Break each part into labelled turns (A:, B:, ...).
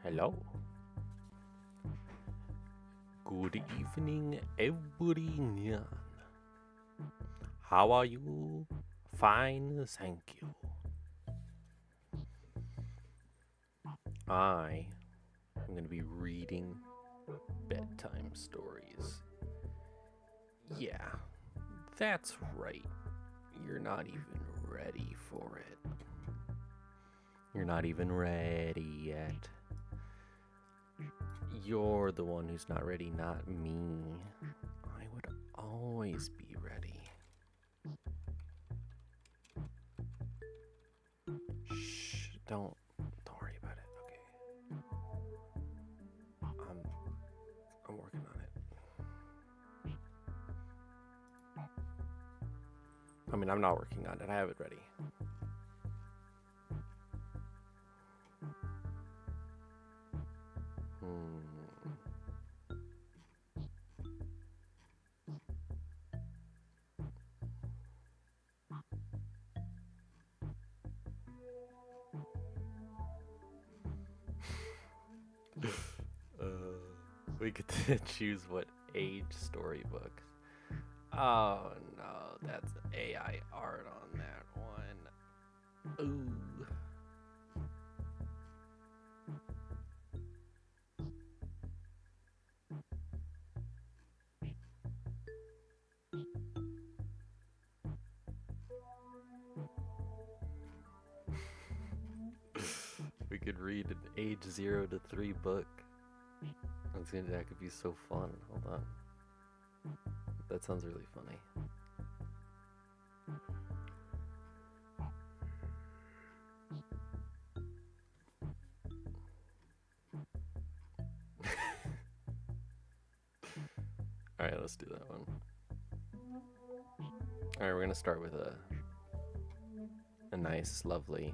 A: Hello. Good evening, everyone. How are you? Fine, thank you. I am going to be reading bedtime stories. Yeah, that's right. You're not even ready for it. You're not even ready yet. You're the one who's not ready, not me. I would always be ready. Shh, don't worry about it, okay? I'm working on it. I mean, I'm not working on it. I have it ready. We get to choose what age storybooks. Oh no, that's AI art on that one. Ooh. We could read an age 0 to 3 book. That could be so fun. Hold on. That sounds really funny. Alright, let's do that one. Alright, we're gonna start with a nice, lovely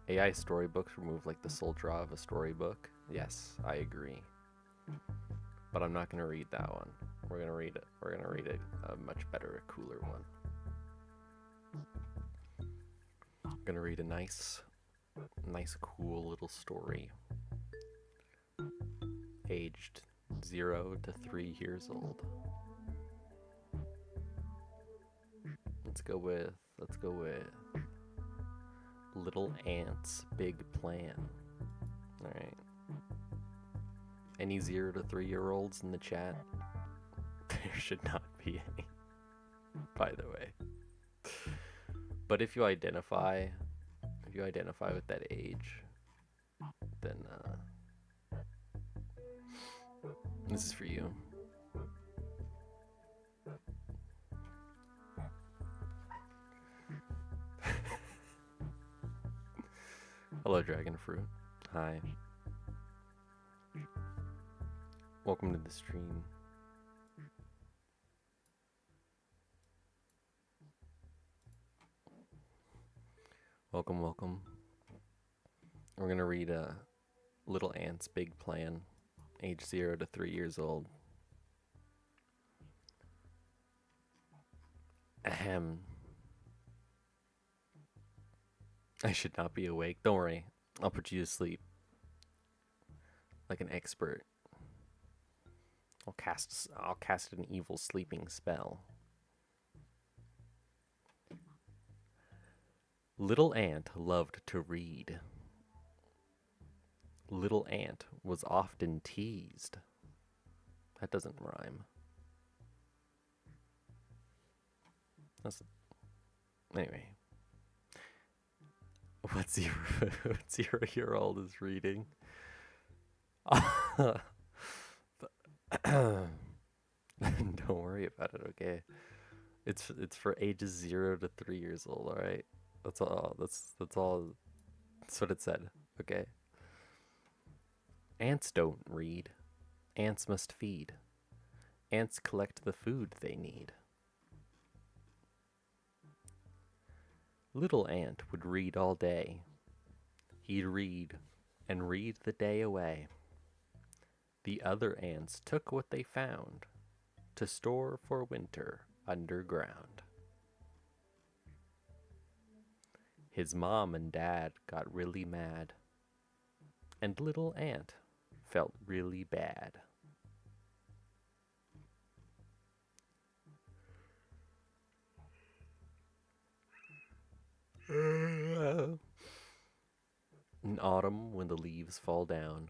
A: AI storybooks remove like the sole draw of a storybook. Yes, I agree. But I'm not gonna read that one. We're gonna read a much better, a cooler one. I'm gonna read a nice, cool little story. Aged 0 to 3 years old. Let's go with Little Ant's Big Plan. Alright. Any 0 to 3-year-olds in the chat? There should not be any, by the way. But if you identify with that age, then this is for you. Hello, Dragon Fruit. Hi. Welcome to the stream. Welcome, welcome. We're gonna read Little Ant's Big Plan, age 0 to 3 years old. Ahem. I should not be awake. Don't worry. I'll put you to sleep. Like an expert. I'll cast an evil sleeping spell. Little Ant loved to read. Little Ant was often teased. That doesn't rhyme. Anyway. What 0-year-old is reading? Don't worry about it, okay? It's for ages 0 to 3 years old, alright? That's all. That's what it said, okay? Ants don't read. Ants must feed. Ants collect the food they need. Little Ant would read all day. He'd read and read the day away. The other ants took what they found to store for winter underground. His mom and dad got really mad, and Little Ant felt really bad. In autumn, when the leaves fall down,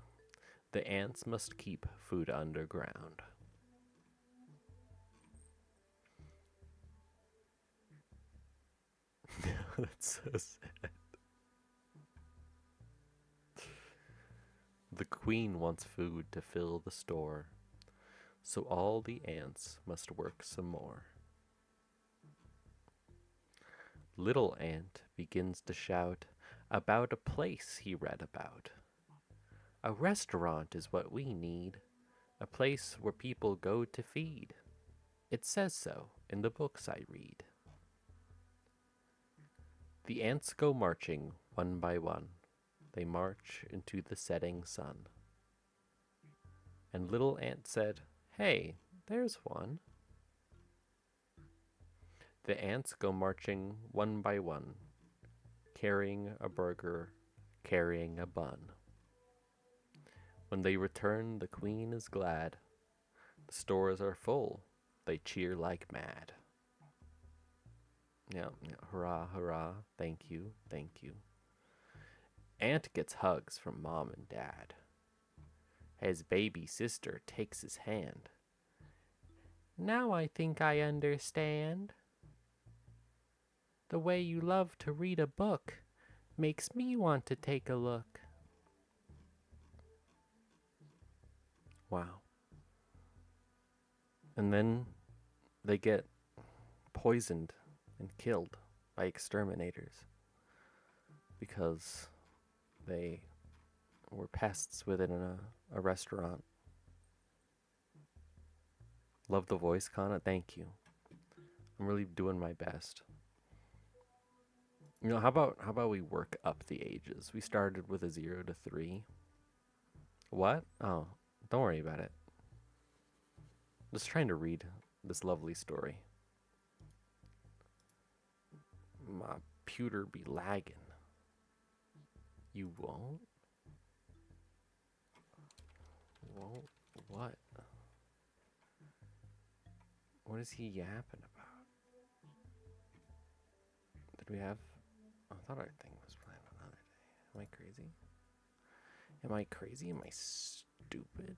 A: the ants must keep food underground. That's so sad. The queen wants food to fill the store, so all the ants must work some more. Little Ant begins to shout about a place he read about. A restaurant is what we need, a place where people go to feed. It says so in the books I read. The ants go marching one by one. They march into the setting sun. And little ant said, "Hey, there's one." The ants go marching one by one, carrying a burger, carrying a bun. When they return, the queen is glad. The stores are full. They cheer like mad. Yeah, hurrah, hurrah, thank you, thank you. Ant gets hugs from mom and dad. His baby sister takes his hand. Now I think I understand. The way you love to read a book makes me want to take a look. Wow. And then they get poisoned and killed by exterminators because they were pests within a restaurant. Love the voice, Kana. Thank you. I'm really doing my best. You know, how about we work up the ages? We started with a 0 to 3. What? Oh, don't worry about it. Just trying to read this lovely story. My pewter be lagging. You won't? Won't what? What is he yapping about? Did we have... I thought our thing was planned another day. Am I crazy? Am I crazy? Am I stupid?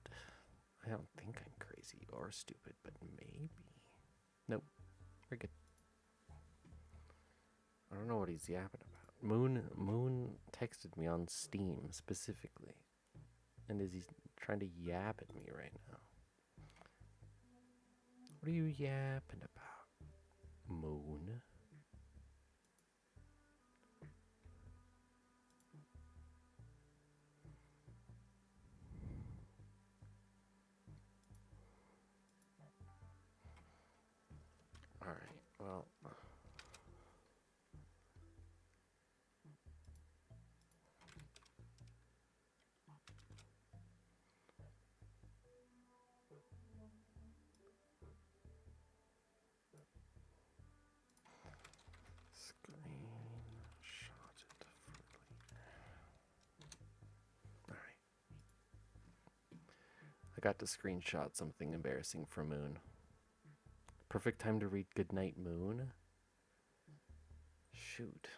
A: I don't think I'm crazy or stupid, but maybe. Nope. We're good. I don't know what he's yapping about. Moon texted me on Steam specifically. And is he trying to yap at me right now? What are you yapping about, Moon? Alright, well... I got to screenshot something embarrassing for Moon. Perfect time to read Goodnight Moon? Shoot.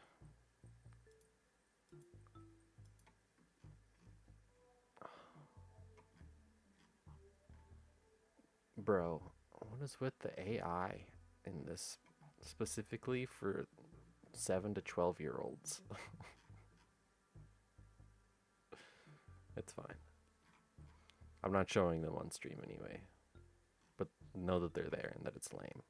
A: Bro, what is with the AI in this specifically for 7 to 12-year-olds? It's fine. I'm not showing them on stream anyway. But know that they're there and that it's lame.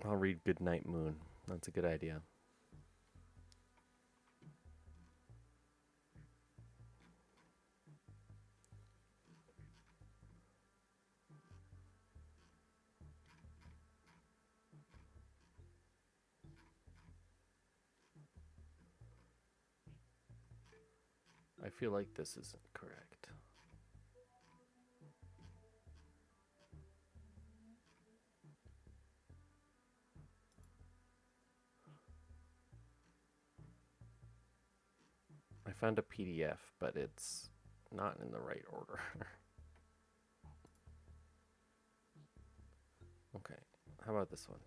A: I'll read Goodnight Moon. That's a good idea. I feel like this isn't correct. I found a PDF, but it's not in the right order. Okay, how about this one?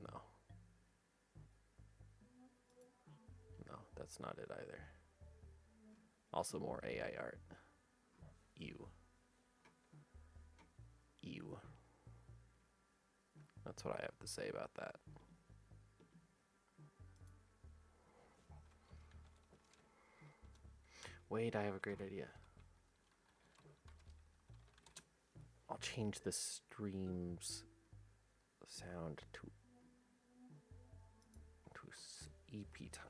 A: No. No, that's not it either. Also more AI art. Ew. Ew. That's what I have to say about that. Wait, I have a great idea. I'll change the stream's sound to EP time.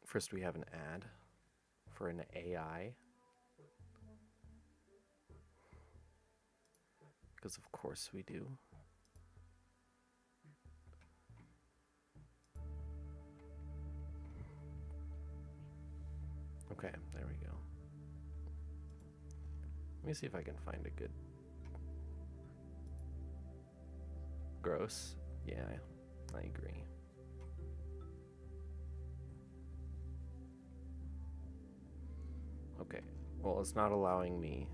A: First, we have an ad for an AI. Because of course we do. Okay, there we go. Let me see if I can find a good... Gross. Yeah, I agree. Okay, well, it's not allowing me.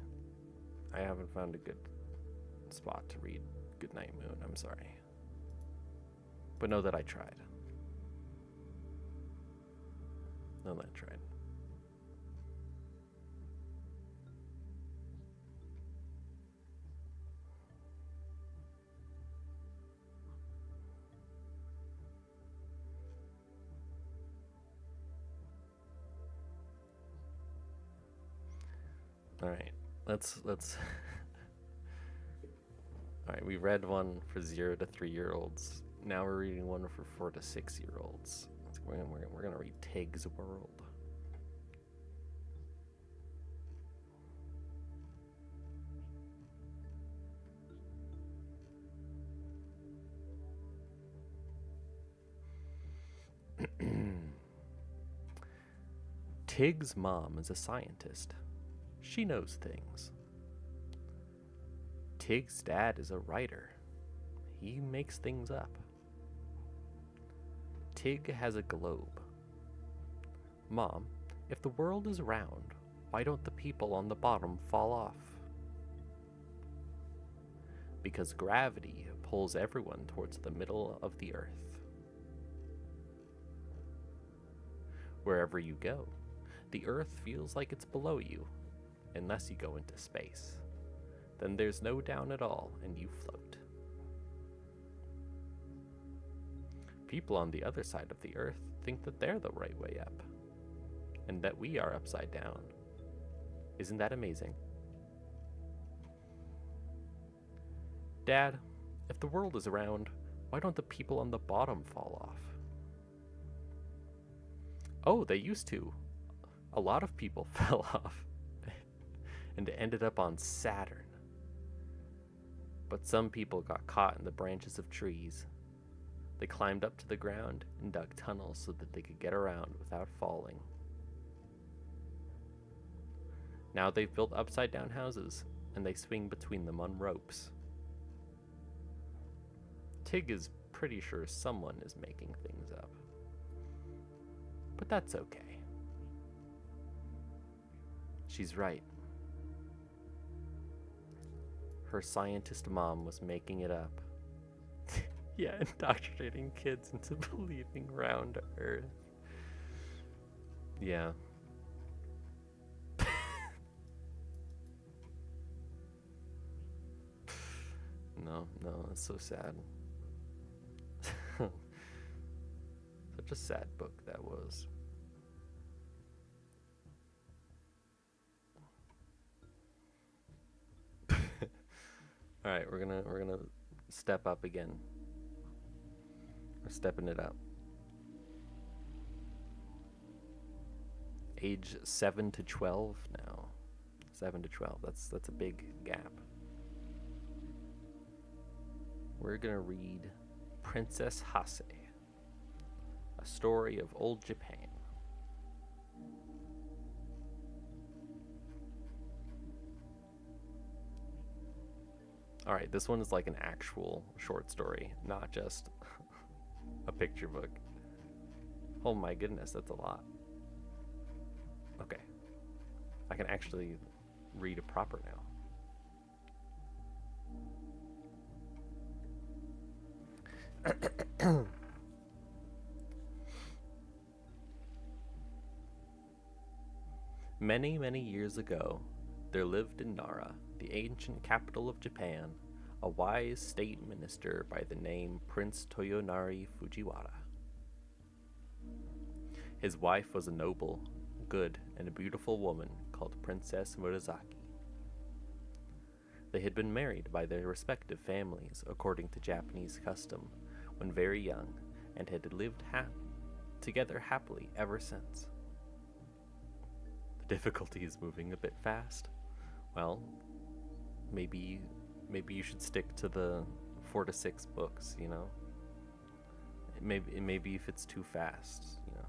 A: I haven't found a good spot to read Goodnight Moon, I'm sorry. But know that I tried. Know that I tried. All right, let's all right, we read one for 0 to 3-year-olds. Now we're reading one for 4 to 6-year-olds. We're gonna read Tig's World. Tig's mom is a scientist. She knows things. Tig's dad is a writer. He makes things up. Tig has a globe. Mom, if the world is round, why don't the people on the bottom fall off? Because gravity pulls everyone towards the middle of the earth. Wherever you go, the earth feels like it's below you, unless you go into space. Then there's no down at all, and you float. People on the other side of the earth think that they're the right way up, and that we are upside down. Isn't that amazing? Dad, if the world is round, why don't the people on the bottom fall off? Oh, they used to. A lot of people fell off and ended up on Saturn. But some people got caught in the branches of trees. They climbed up to the ground and dug tunnels so that they could get around without falling. Now they've built upside-down houses, and they swing between them on ropes. Tig is pretty sure someone is making things up. But that's okay. She's right. Her scientist mom was making it up. Yeah, indoctrinating kids into believing round Earth. Yeah. No, it's so sad. Such a sad book that was. All right, we're gonna step up again. We're stepping it up. Age 7 to 12 now. 7 to 12. That's a big gap. We're gonna read Princess Hase, a story of old Japan. Alright, this one is like an actual short story, not just a picture book. Oh my goodness, that's a lot. Okay. I can actually read it proper now. Many, many years ago, there lived in Nara, the ancient capital of Japan, a wise state minister by the name Prince Toyonari Fujiwara. His wife was a noble, good, and a beautiful woman called Princess Murasaki. They had been married by their respective families according to Japanese custom when very young, and had lived together happily ever since. The difficulty is moving a bit fast. Well, maybe you should stick to the 4 to 6 books, you know? Maybe if it's too fast, you know.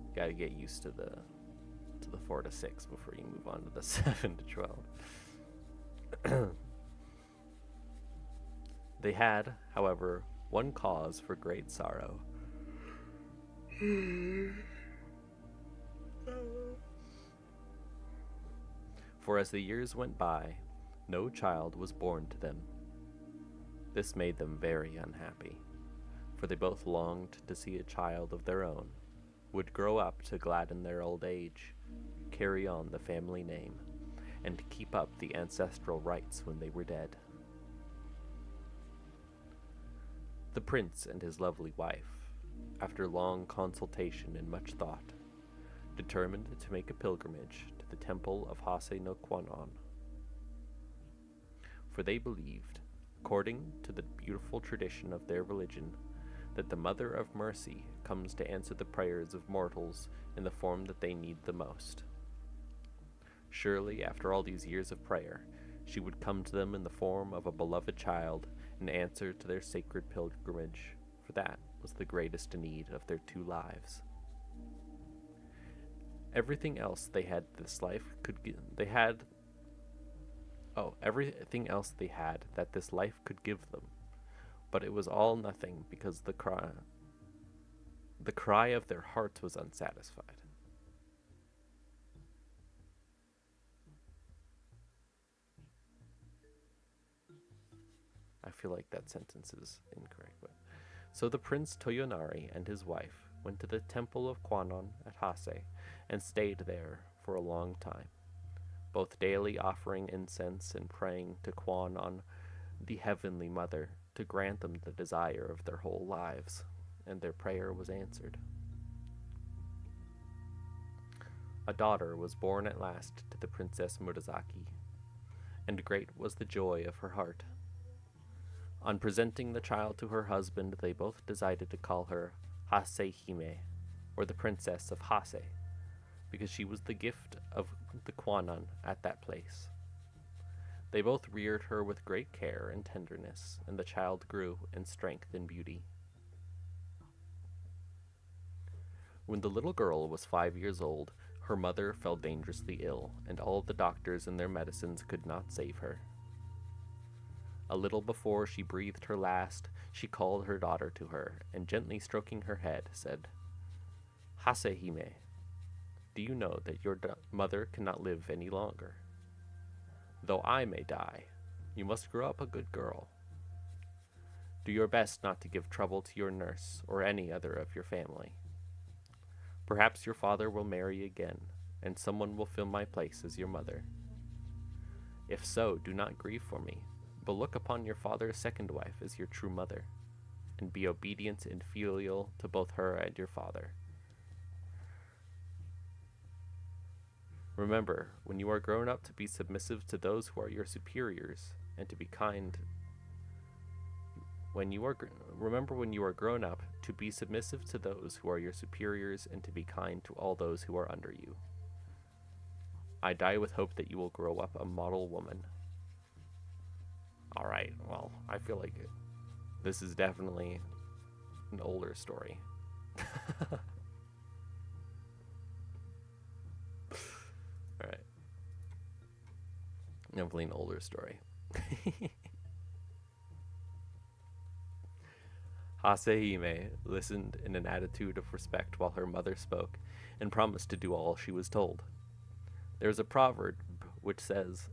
A: You gotta get used to the 4 to 6 before you move on to the 7 to 12. They had, however, one cause for great sorrow. For as the years went by, no child was born to them. This made them very unhappy, for they both longed to see a child of their own, would grow up to gladden their old age, carry on the family name, and keep up the ancestral rights when they were dead. The prince and his lovely wife, after long consultation and much thought, determined to make a pilgrimage to the temple of Hase no Kwanon. For they believed, according to the beautiful tradition of their religion, that the Mother of Mercy comes to answer the prayers of mortals in the form that they need the most. Surely, after all these years of prayer, she would come to them in the form of a beloved child and answer to their sacred pilgrimage, for that was the greatest need of their 2 lives. Everything else they had everything else they had that this life could give them, but it was all nothing because the cry of their hearts was unsatisfied. I feel like that sentence is incorrect, but so the Prince Toyonari and his wife went to the temple of Kwanon at Hase and stayed there for a long time, both daily offering incense and praying to Kwanon, the Heavenly Mother, to grant them the desire of their whole lives, and their prayer was answered. A daughter was born at last to the Princess Murasaki, and great was the joy of her heart. On presenting the child to her husband, they both decided to call her Hase Hime, or the Princess of Hase, because she was the gift of the Kwanon at that place. They both reared her with great care and tenderness, and the child grew in strength and beauty. When the little girl was 5 years old, her mother fell dangerously ill, and all the doctors and their medicines could not save her. A little before she breathed her last, she called her daughter to her, and gently stroking her head, said, "Hase Hime, do you know that your mother cannot live any longer? Though I may die, you must grow up a good girl. Do your best not to give trouble to your nurse or any other of your family. Perhaps your father will marry again, and someone will fill my place as your mother. If so, do not grieve for me, but look upon your father's second wife as your true mother, and be obedient and filial to both her and your father. Remember, when you are grown up, to be submissive to those who are your superiors, and to be kind. Remember when you are grown up, to be submissive to those who are your superiors, and to be kind to all those who are under you. I die with hope that you will grow up a model woman." Alright, well, I feel like this is definitely an older story. Alright. Definitely an older story. Hasehime listened in an attitude of respect while her mother spoke, and promised to do all she was told. There is a proverb which says,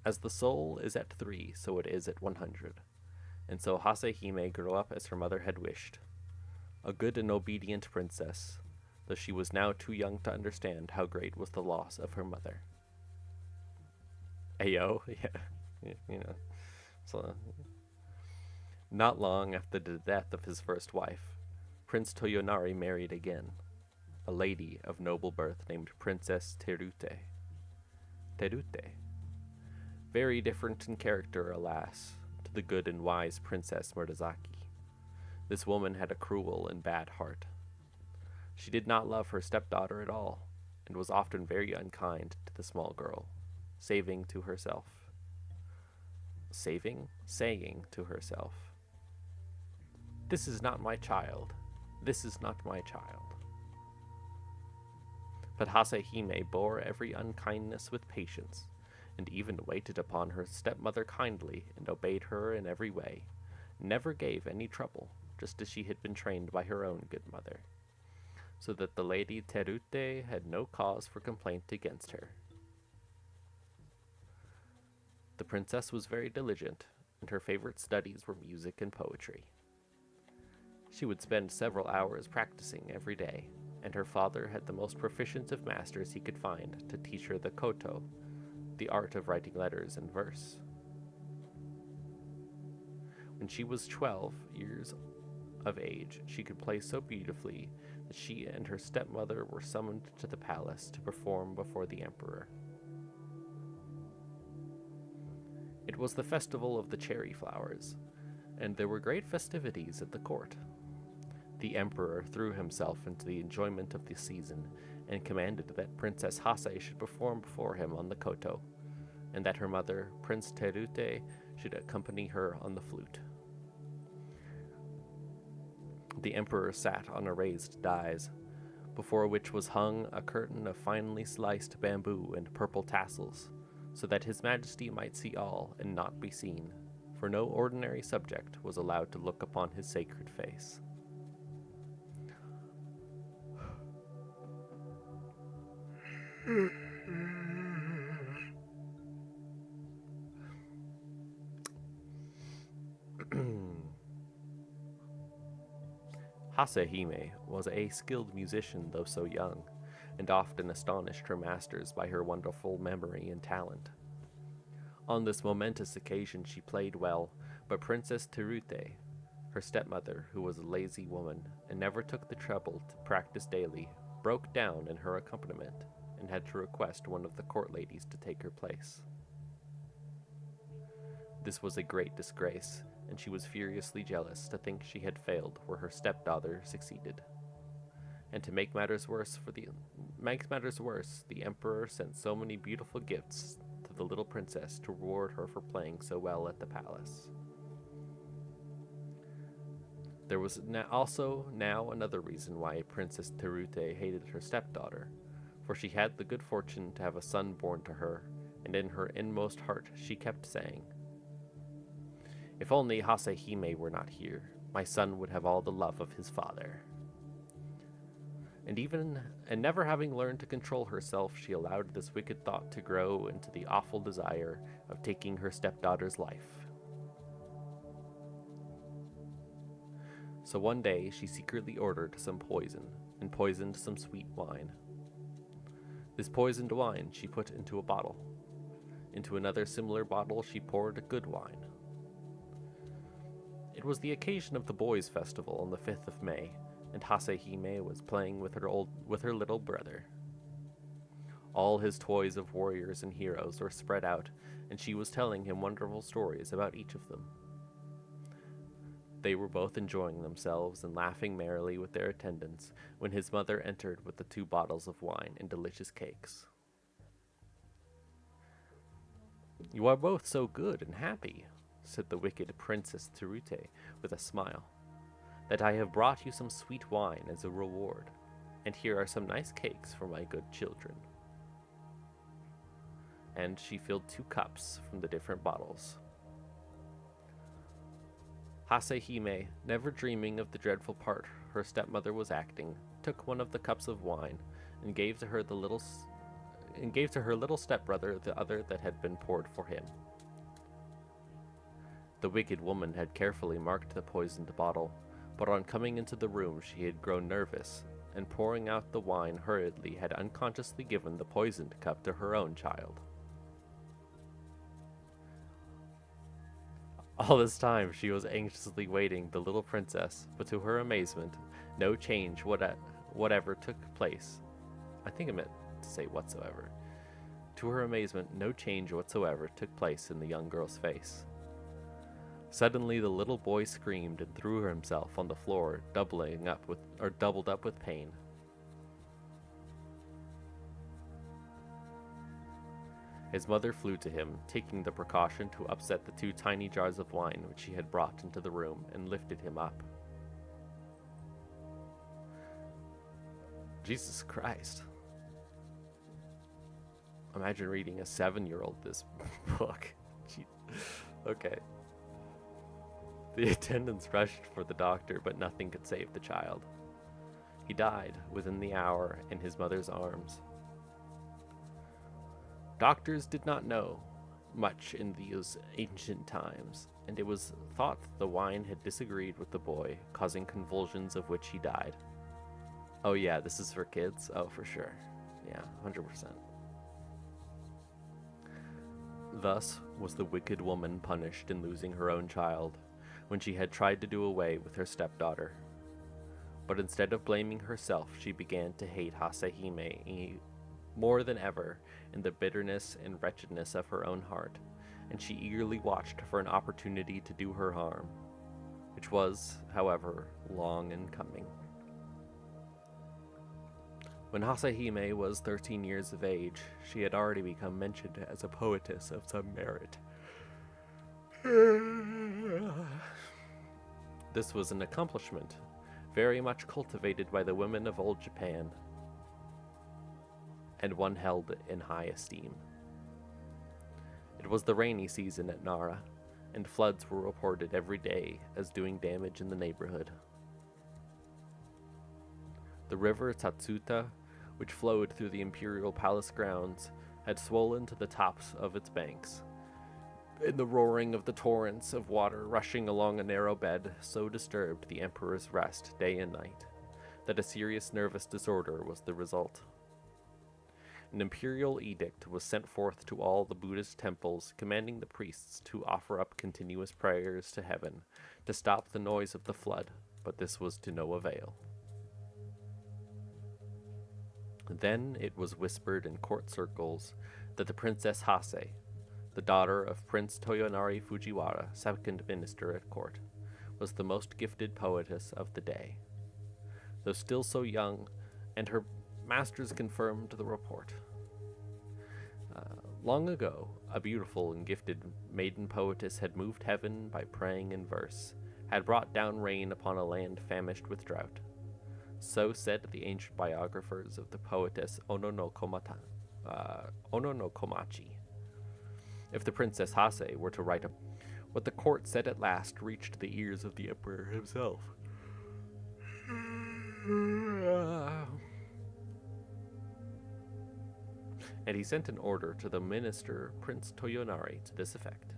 A: "As the soul is at 3, so it is at 100. And so Hasehime grew up as her mother had wished, a good and obedient princess, though she was now too young to understand how great was the loss of her mother. Ayo, yeah, you know, so... Not long after the death of his first wife, Prince Toyonari married again, a lady of noble birth named Princess Terute. Terute. Very different in character, alas, to the good and wise Princess Murasaki. This woman had a cruel and bad heart. She did not love her stepdaughter at all, and was often very unkind to the small girl, saying to herself, "This is not my child. This is not my child." But Hasehime bore every unkindness with patience, and even waited upon her stepmother kindly and obeyed her in every way, never gave any trouble, just as she had been trained by her own good mother, so that the Lady Terute had no cause for complaint against her. The princess was very diligent, and her favorite studies were music and poetry. She would spend several hours practicing every day, and her father had the most proficient of masters he could find to teach her the koto, the art of writing letters in verse. When she was 12 years of age, she could play so beautifully that she and her stepmother were summoned to the palace to perform before the emperor. It was the festival of the cherry flowers, and there were great festivities at the court. The emperor threw himself into the enjoyment of the season and commanded that Princess Hase should perform before him on the koto, and that her mother, Prince Terute, should accompany her on the flute. The emperor sat on a raised dais, before which was hung a curtain of finely sliced bamboo and purple tassels, so that his majesty might see all and not be seen, for no ordinary subject was allowed to look upon his sacred face. Hasehime was a skilled musician, though so young, and often astonished her masters by her wonderful memory and talent. On this momentous occasion she played well, but Princess Terute, her stepmother, who was a lazy woman and never took the trouble to practice daily, broke down in her accompaniment and had to request one of the court ladies to take her place. This was a great disgrace, and she was furiously jealous to think she had failed where her stepdaughter succeeded. And to make matters worse, the emperor sent so many beautiful gifts to the little princess to reward her for playing so well at the palace. There was also another reason why Princess Terute hated her stepdaughter, for she had the good fortune to have a son born to her, and in her inmost heart she kept saying, "If only Hasehime were not here, my son would have all the love of his father." And never having learned to control herself, she allowed this wicked thought to grow into the awful desire of taking her stepdaughter's life. So one day she secretly ordered some poison, and poisoned some sweet wine. This poisoned wine she put into a bottle. Into another similar bottle she poured good wine. It was the occasion of the boys' festival on the 5th of May, and Hasehime was playing with her little brother. All his toys of warriors and heroes were spread out, and she was telling him wonderful stories about each of them. They were both enjoying themselves and laughing merrily with their attendants when his mother entered with the 2 bottles of wine and delicious cakes. "You are both so good and happy," said the wicked Princess Terute with a smile, "that I have brought you some sweet wine as a reward, and here are some nice cakes for my good children." And she filled 2 cups from the different bottles. Hasehime, never dreaming of the dreadful part her stepmother was acting, took one of the cups of wine and gave to her little stepbrother the other that had been poured for him. The wicked woman had carefully marked the poisoned bottle, but on coming into the room she had grown nervous, and pouring out the wine hurriedly had unconsciously given the poisoned cup to her own child. All this time she was anxiously waiting the little princess, but to her amazement, no change whatever took place. I think I meant to say whatsoever. To her amazement, no change whatsoever took place in the young girl's face. Suddenly the little boy screamed and threw himself on the floor, doubled up with pain. His mother flew to him, taking the precaution to upset the 2 tiny jars of wine which she had brought into the room, and lifted him up. Jesus Christ. Imagine reading a 7-year-old this book. Okay. The attendants rushed for the doctor, but nothing could save the child. He died within the hour in his mother's arms. Doctors did not know much in these ancient times, and it was thought the wine had disagreed with the boy, causing convulsions of which he died. Oh yeah, this is for kids? Oh, for sure. Yeah, 100%. Thus was the wicked woman punished in losing her own child, when she had tried to do away with her stepdaughter. But instead of blaming herself, she began to hate Hasehime more than ever in the bitterness and wretchedness of her own heart, and she eagerly watched for an opportunity to do her harm, which was, however, long in coming. When Hasehime was 13 years of age, she had already become mentioned as a poetess of some merit. This was an accomplishment very much cultivated by the women of old Japan, and one held in high esteem. It was the rainy season at Nara, and floods were reported every day as doing damage in the neighborhood. The river Tatsuta, which flowed through the imperial palace grounds, had swollen to the tops of its banks, and the roaring of the torrents of water rushing along a narrow bed so disturbed the emperor's rest day and night that a serious nervous disorder was the result. An imperial edict was sent forth to all the Buddhist temples, commanding the priests to offer up continuous prayers to heaven to stop the noise of the flood, but this was to no avail. Then it was whispered in court circles that the Princess Hase, the daughter of Prince Toyonari Fujiwara, second minister at court, was the most gifted poetess of the day. Though still so young, and her masters confirmed the report. Long ago, a beautiful and gifted maiden poetess had moved heaven by praying in verse, had brought down rain upon a land famished with drought. So said the ancient biographers of the poetess Ono no Komachi. If the Princess Hase were to write what the court said at last reached the ears of the emperor himself. And he sent an order to the minister Prince Toyonari to this effect.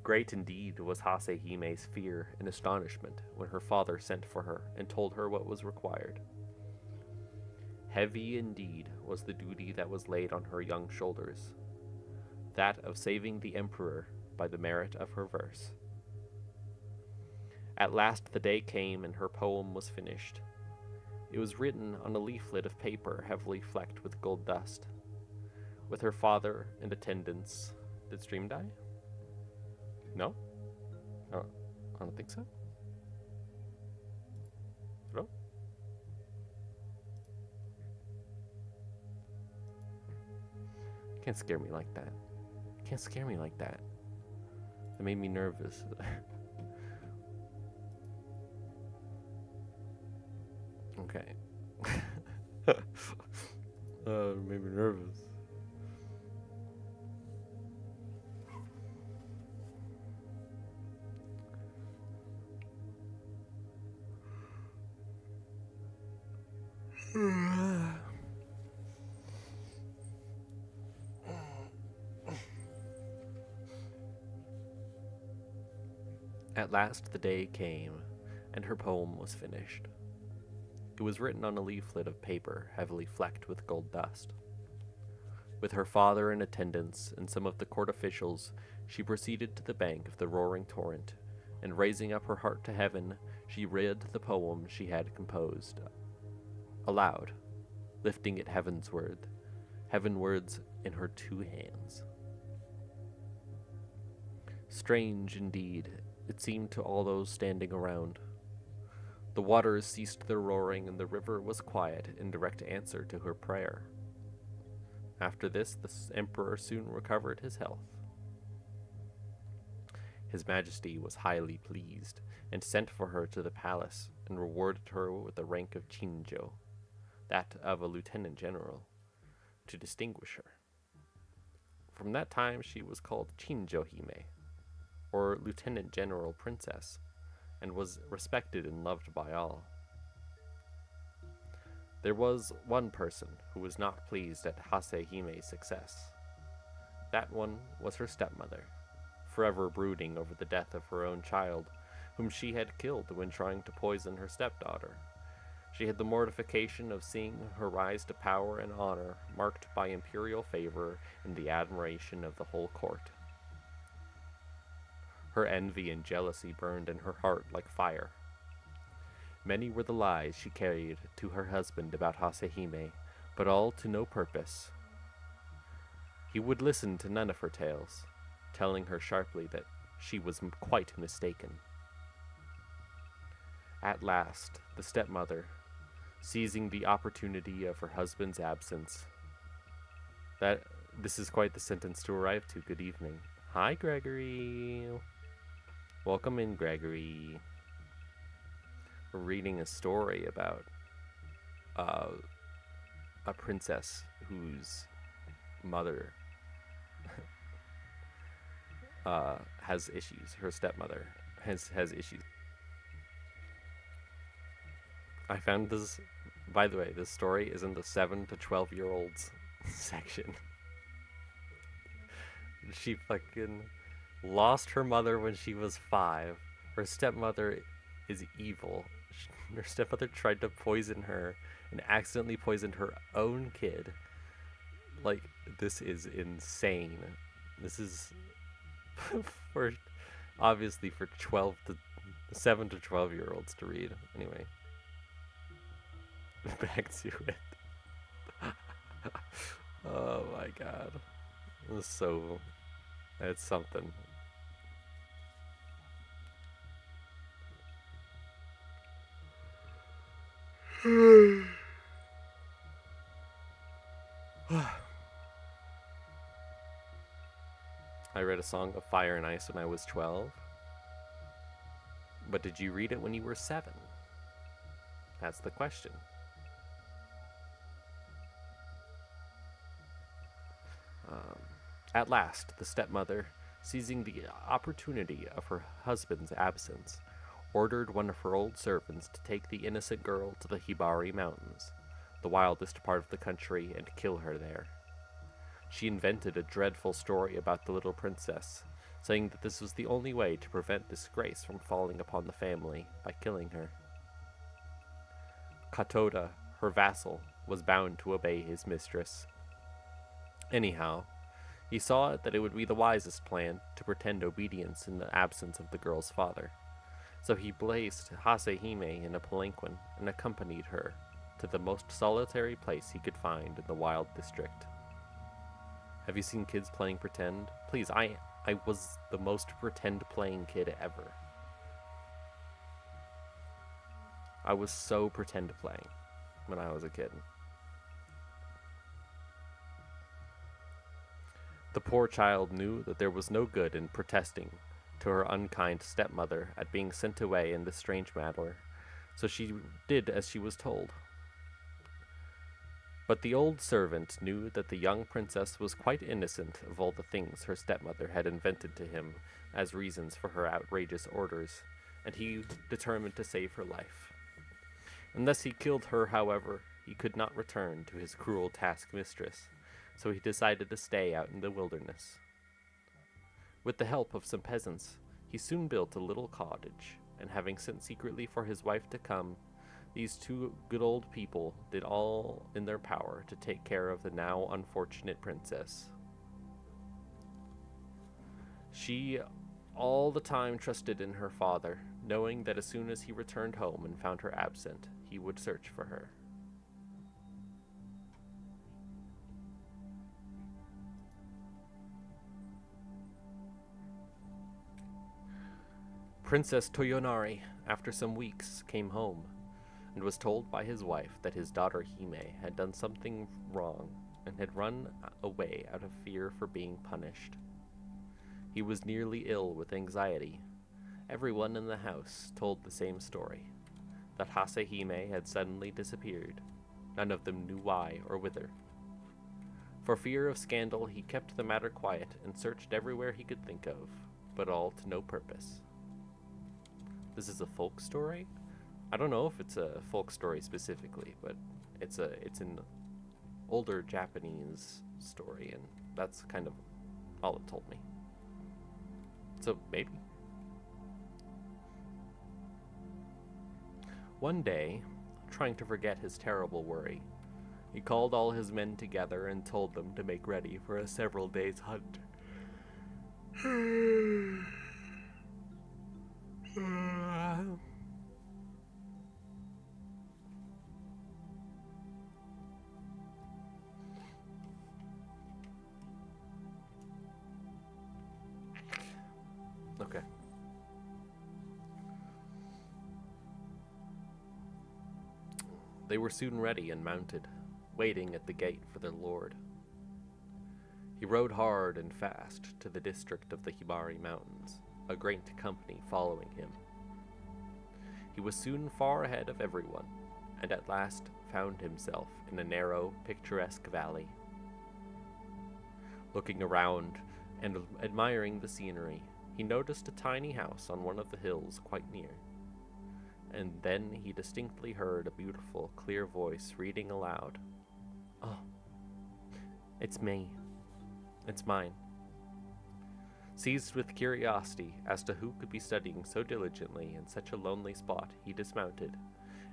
A: Great indeed was Hasehime's fear and astonishment when her father sent for her and told her what was required. Heavy indeed was the duty that was laid on her young shoulders, that of saving the emperor by the merit of her verse. At last the day came and her poem was finished. It was written on a leaflet of paper heavily flecked with gold dust. With her father and attendants. Did Stream die? No? I don't think so. No? Can't scare me like that. Can't scare me like that. That made me nervous. Okay. Made me nervous. At last the day came, and her poem was finished. It was written on a leaflet of paper heavily flecked with gold dust. With her father in attendance and some of the court officials, she proceeded to the bank of the roaring torrent, and raising up her heart to heaven, she read the poem she had composed, aloud, lifting it heavenwards in her 2 hands. Strange indeed, it seemed to all those standing around. The waters ceased their roaring, and the river was quiet in direct answer to her prayer. After this, the emperor soon recovered his health. His Majesty was highly pleased, and sent for her to the palace, and rewarded her with the rank of Chinjo, that of a lieutenant general, to distinguish her. From that time she was called Chinjo Hime, or Lieutenant General Princess, and was respected and loved by all. There was one person who was not pleased at Hase Hime's success. That one was her stepmother, forever brooding over the death of her own child, whom she had killed when trying to poison her stepdaughter. She had the mortification of seeing her rise to power and honor marked by imperial favor and the admiration of the whole court. Her envy and jealousy burned in her heart like fire. Many were the lies she carried to her husband about Hasehime, but all to no purpose. He would listen to none of her tales, telling her sharply that she was quite mistaken. At last, the stepmother, seizing the opportunity of her husband's absence. This is quite the sentence to arrive to. Good evening. Hi, Gregory. Welcome in, Gregory. We're reading a story about a princess whose mother has issues. Her stepmother has issues. I found this, by the way, this story is in the 7 to 12-year-olds section. She fucking lost her mother when she was 5. Her stepmother is evil. Her stepmother tried to poison her and accidentally poisoned her own kid. Like, this is insane. This is for, obviously, for 7 to 12-year-olds to read. Anyway. Back to it. Oh my god. It's something. I read a Song of Fire and Ice when I was 12. But did you read it when you were 7? That's the question. At last, the stepmother, seizing the opportunity of her husband's absence, ordered one of her old servants to take the innocent girl to the Hibari Mountains, the wildest part of the country, and kill her there. She invented a dreadful story about the little princess, saying that this was the only way to prevent disgrace from falling upon the family by killing her. Katoda, her vassal, was bound to obey his mistress. Anyhow, he saw that it would be the wisest plan to pretend obedience in the absence of the girl's father. So he placed Hasehime in a palanquin and accompanied her to the most solitary place he could find in the wild district. Have you seen kids playing pretend? Please, I was the most pretend playing kid ever. I was so pretend playing when I was a kid. The poor child knew that there was no good in protesting to her unkind stepmother at being sent away in this strange manner, so she did as she was told. But the old servant knew that the young princess was quite innocent of all the things her stepmother had invented to him as reasons for her outrageous orders, and he determined to save her life. Unless he killed her, however, he could not return to his cruel taskmistress, so he decided to stay out in the wilderness. With the help of some peasants, he soon built a little cottage, and having sent secretly for his wife to come, these two good old people did all in their power to take care of the now unfortunate princess. She all the time trusted in her father, knowing that as soon as he returned home and found her absent, he would search for her. Princess Toyonari, after some weeks, came home, and was told by his wife that his daughter Hime had done something wrong, and had run away out of fear for being punished. He was nearly ill with anxiety. Everyone in the house told the same story, that Hasehime had suddenly disappeared. None of them knew why or whither. For fear of scandal, he kept the matter quiet and searched everywhere he could think of, but all to no purpose. This is a folk story? I don't know if it's a folk story specifically, but it's an older Japanese story, and that's kind of all it told me. So maybe. One day, trying to forget his terrible worry, he called all his men together and told them to make ready for a several days' hunt. Okay. They were soon ready and mounted, waiting at the gate for their lord. He rode hard and fast to the district of the Hibari Mountains, a great company following him. He was soon far ahead of everyone, and at last found himself in a narrow, picturesque valley. Looking around and admiring the scenery, he noticed a tiny house on one of the hills quite near. And then he distinctly heard a beautiful, clear voice reading aloud. "Oh, it's me. It's mine." Seized with curiosity as to who could be studying so diligently in such a lonely spot, he dismounted,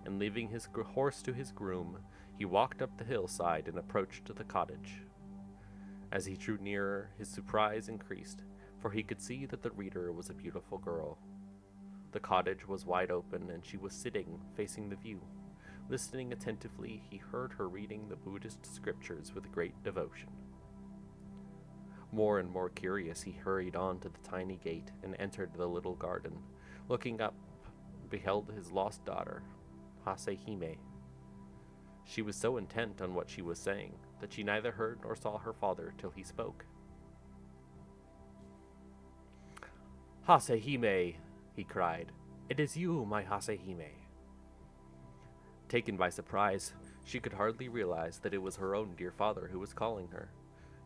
A: and leaving his horse to his groom, he walked up the hillside and approached the cottage. As he drew nearer, his surprise increased, for he could see that the reader was a beautiful girl. The cottage was wide open, and she was sitting, facing the view. Listening attentively, he heard her reading the Buddhist scriptures with great devotion. More and more curious, he hurried on to the tiny gate and entered the little garden. Looking up, beheld his lost daughter, Hasehime. She was so intent on what she was saying that she neither heard nor saw her father till he spoke. "Hasehime!" he cried. "It is you, my Hasehime." Taken by surprise, she could hardly realize that it was her own dear father who was calling her,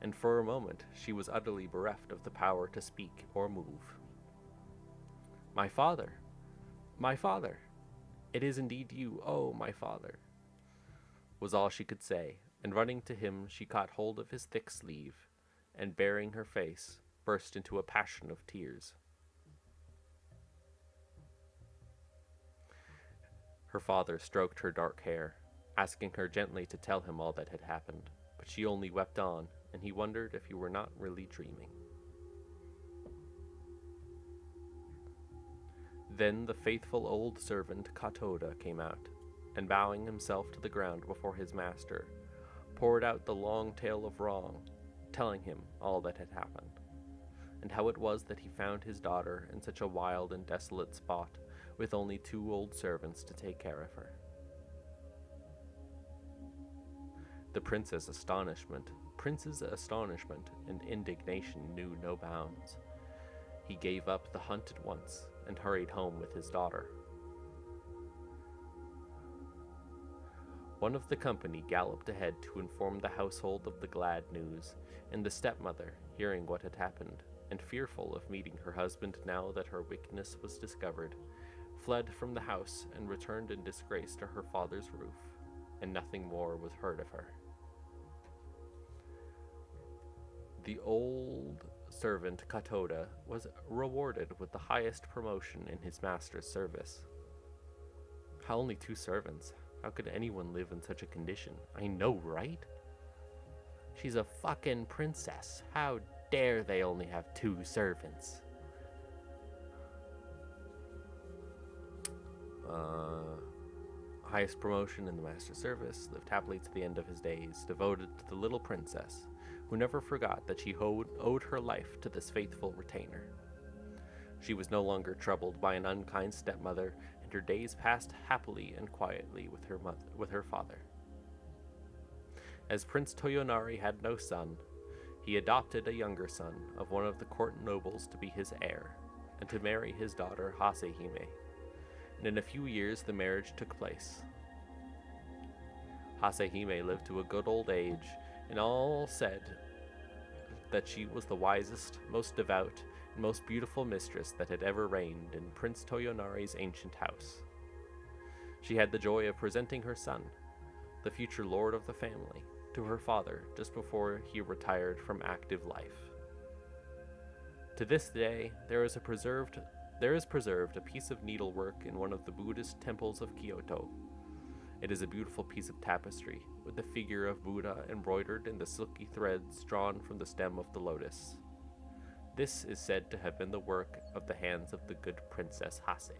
A: and for a moment she was utterly bereft of the power to speak or move. "My father! My father! It is indeed you, oh, my father!" was all she could say, and running to him, she caught hold of his thick sleeve, and burying her face, burst into a passion of tears. Her father stroked her dark hair, asking her gently to tell him all that had happened, but she only wept on, and he wondered if he were not really dreaming. Then the faithful old servant Katoda came out, and bowing himself to the ground before his master, poured out the long tale of wrong, telling him all that had happened, and how it was that he found his daughter in such a wild and desolate spot, with only 2 old servants to take care of her. The prince's astonishment and indignation knew no bounds. He gave up the hunt at once and hurried home with his daughter. One of the company galloped ahead to inform the household of the glad news, and the stepmother, hearing what had happened, and fearful of meeting her husband now that her wickedness was discovered, fled from the house and returned in disgrace to her father's roof, and nothing more was heard of her. The old servant Katoda was rewarded with the highest promotion in his master's service. How only 2 servants? How could anyone live in such a condition? I know, right? She's a fucking princess. How dare they only have 2 servants? Highest promotion in the master's service, lived happily to the end of his days, devoted to the little princess, who never forgot that she owed her life to this faithful retainer. She was no longer troubled by an unkind stepmother, and her days passed happily and quietly with her father. As Prince Toyonari had no son, he adopted a younger son of one of the court nobles to be his heir, and to marry his daughter Hasehime. And in a few years the marriage took place. Hasehime lived to a good old age, and all said that she was the wisest, most devout, and most beautiful mistress that had ever reigned in Prince Toyonari's ancient house. She had the joy of presenting her son, the future lord of the family, to her father just before he retired from active life. To this day, there is preserved a piece of needlework in one of the Buddhist temples of Kyoto. It is a beautiful piece of tapestry, with the figure of Buddha embroidered in the silky threads drawn from the stem of the lotus. This is said to have been the work of the hands of the good Princess Hase.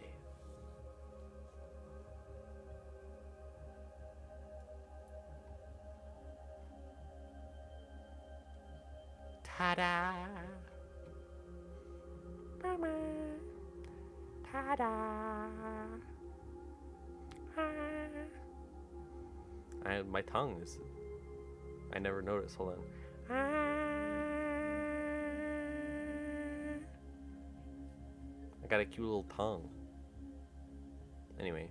A: Ta-da! Ta-da! My tongue is... I never noticed. Hold on. I got a cute little tongue. Anyway.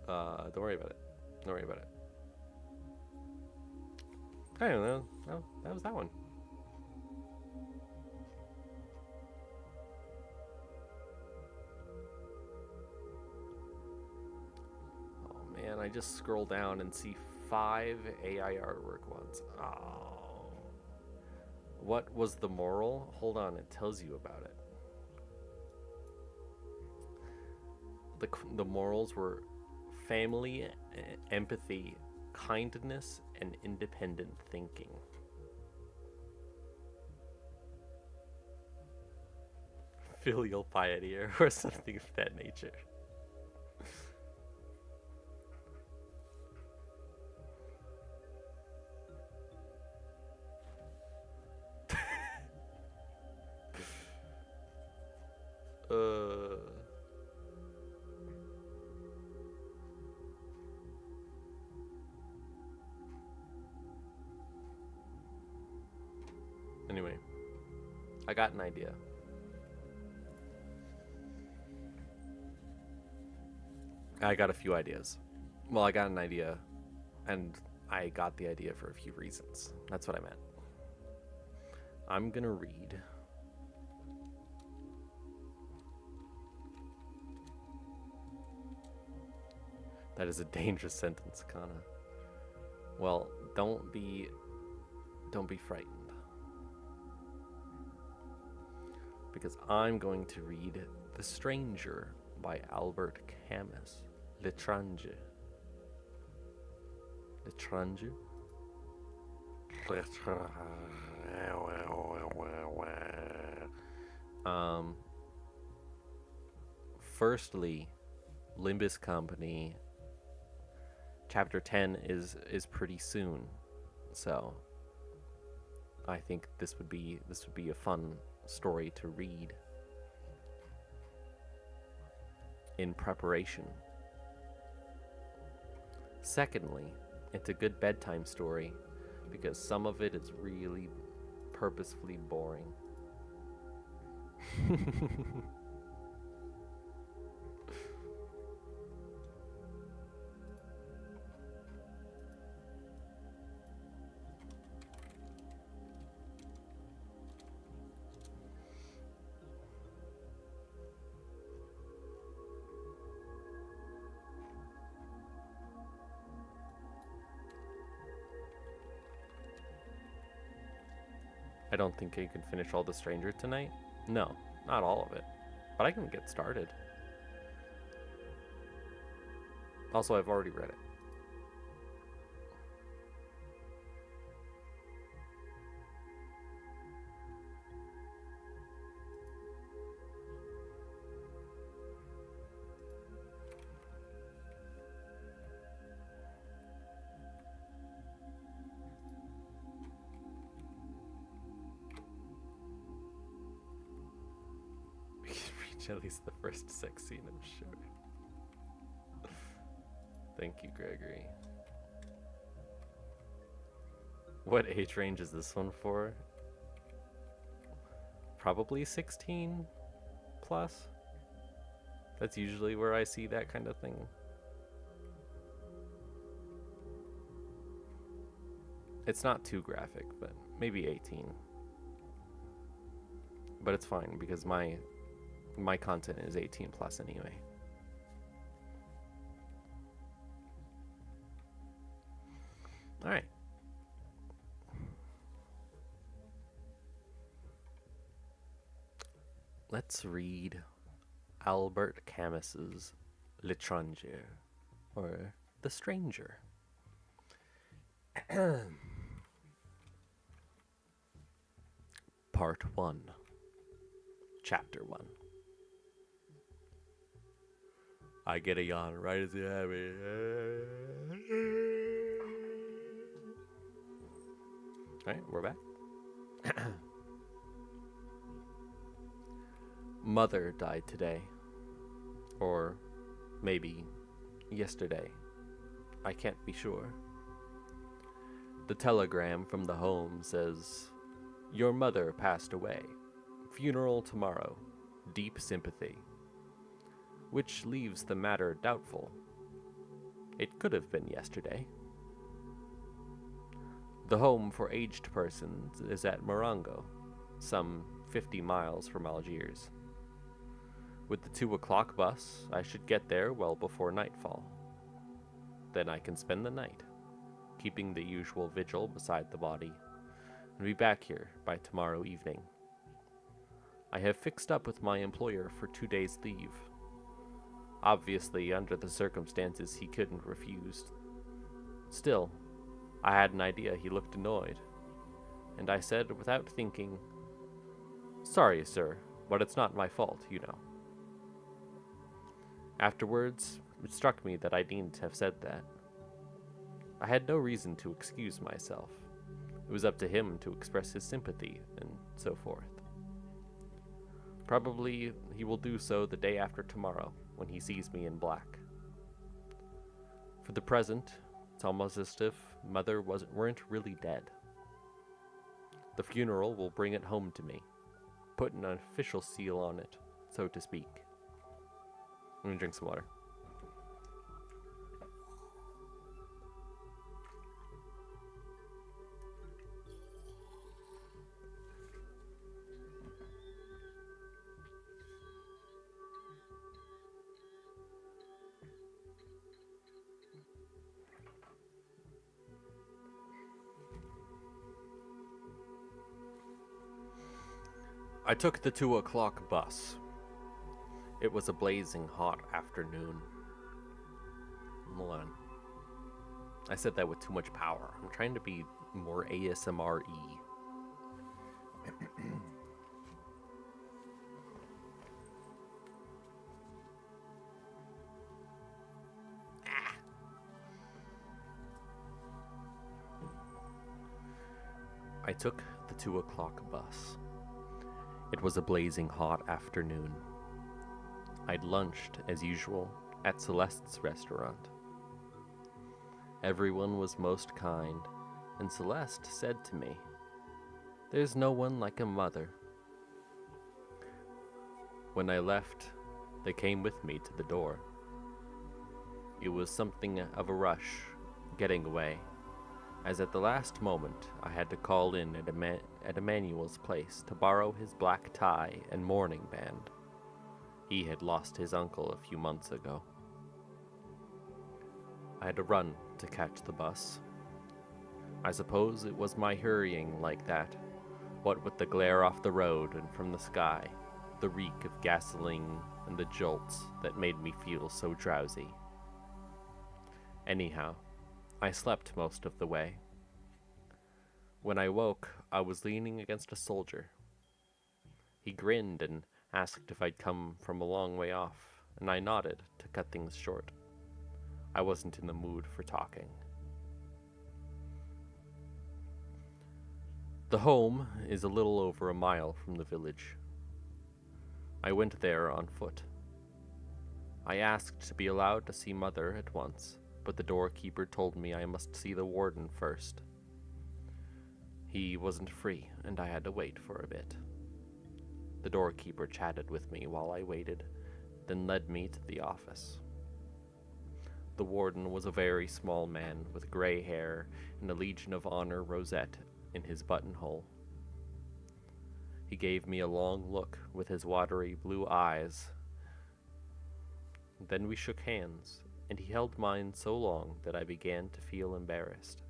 A: Don't worry about it. Don't worry about it. I don't know. No, that was that one. Oh man, I just scroll down and see 5 AI artwork ones. Oh. What was the moral? Hold on, it tells you about it. The morals were family, empathy, kindness, and independent thinking. Filial piety or something of that nature. Anyway, I got an idea. I got a few ideas. Well, I got an idea, and I got the idea for a few reasons. That's what I meant. I'm gonna read that is a dangerous sentence, Kana. Well, don't be frightened. Because I'm going to read The Stranger by Albert Camus. L'étranger. L'étranger? Firstly, Limbus Company chapter 10 is pretty soon. So I think this would be a fun story to read in preparation. Secondly, it's a good bedtime story because some of it is really purposefully boring. I don't think I can finish all The Stranger tonight. No, not all of it. But I can get started. Also, I've already read it. At least the first sex scene, I'm sure. Thank you, Gregory. What age range is this one for? Probably 16 plus. That's usually where I see that kind of thing. It's not too graphic, but maybe 18. But it's fine because my content is 18 plus anyway. All right. Let's read Albert Camus's L'étranger, or The Stranger. Part 1, Chapter 1. I get a yawn right as you have me. Alright, we're back. Mother died today. Or maybe yesterday. I can't be sure. The telegram from the home says, "Your mother passed away. Funeral tomorrow. Deep sympathy." Which leaves the matter doubtful. It could have been yesterday. The home for aged persons is at Morongo, some 50 miles from Algiers. With the 2 o'clock bus, I should get there well before nightfall. Then I can spend the night, keeping the usual vigil beside the body, and be back here by tomorrow evening. I have fixed up with my employer for 2 days' leave. Obviously, under the circumstances, he couldn't refuse. Still, I had an idea he looked annoyed, and I said without thinking, "Sorry, sir, but it's not my fault, you know." Afterwards, it struck me that I needn't have said that. I had no reason to excuse myself. It was up to him to express his sympathy, and so forth. Probably he will do so the day after tomorrow, when he sees me in black. For the present, it's almost as if Mother weren't really dead. The funeral will bring it home to me, put an official seal on it, so to speak. I'm gonna drink some water. I took the 2 o'clock bus. It was a blazing hot afternoon. Hold on. I said that with too much power. I'm trying to be more ASMR-y. I took the 2 o'clock bus. It was a blazing hot afternoon. I'd lunched, as usual, at Celeste's restaurant. Everyone was most kind, and Celeste said to me, "There's no one like a mother." When I left, they came with me to the door. It was something of a rush, getting away, as at the last moment I had to call in at Emmanuel's place to borrow his black tie and mourning band. He had lost his uncle a few months ago. I had to run to catch the bus. I suppose it was my hurrying like that, what with the glare off the road and from the sky, the reek of gasoline and the jolts that made me feel so drowsy. Anyhow, I slept most of the way. When I woke, I was leaning against a soldier. He grinned and asked if I'd come from a long way off, and I nodded to cut things short. I wasn't in the mood for talking. The home is a little over a mile from the village. I went there on foot. I asked to be allowed to see Mother at once, but the doorkeeper told me I must see the warden first. He wasn't free, and I had to wait for a bit. The doorkeeper chatted with me while I waited, then led me to the office. The warden was a very small man with gray hair and a Legion of Honor rosette in his buttonhole. He gave me a long look with his watery blue eyes. Then we shook hands, and he held mine so long that I began to feel embarrassed.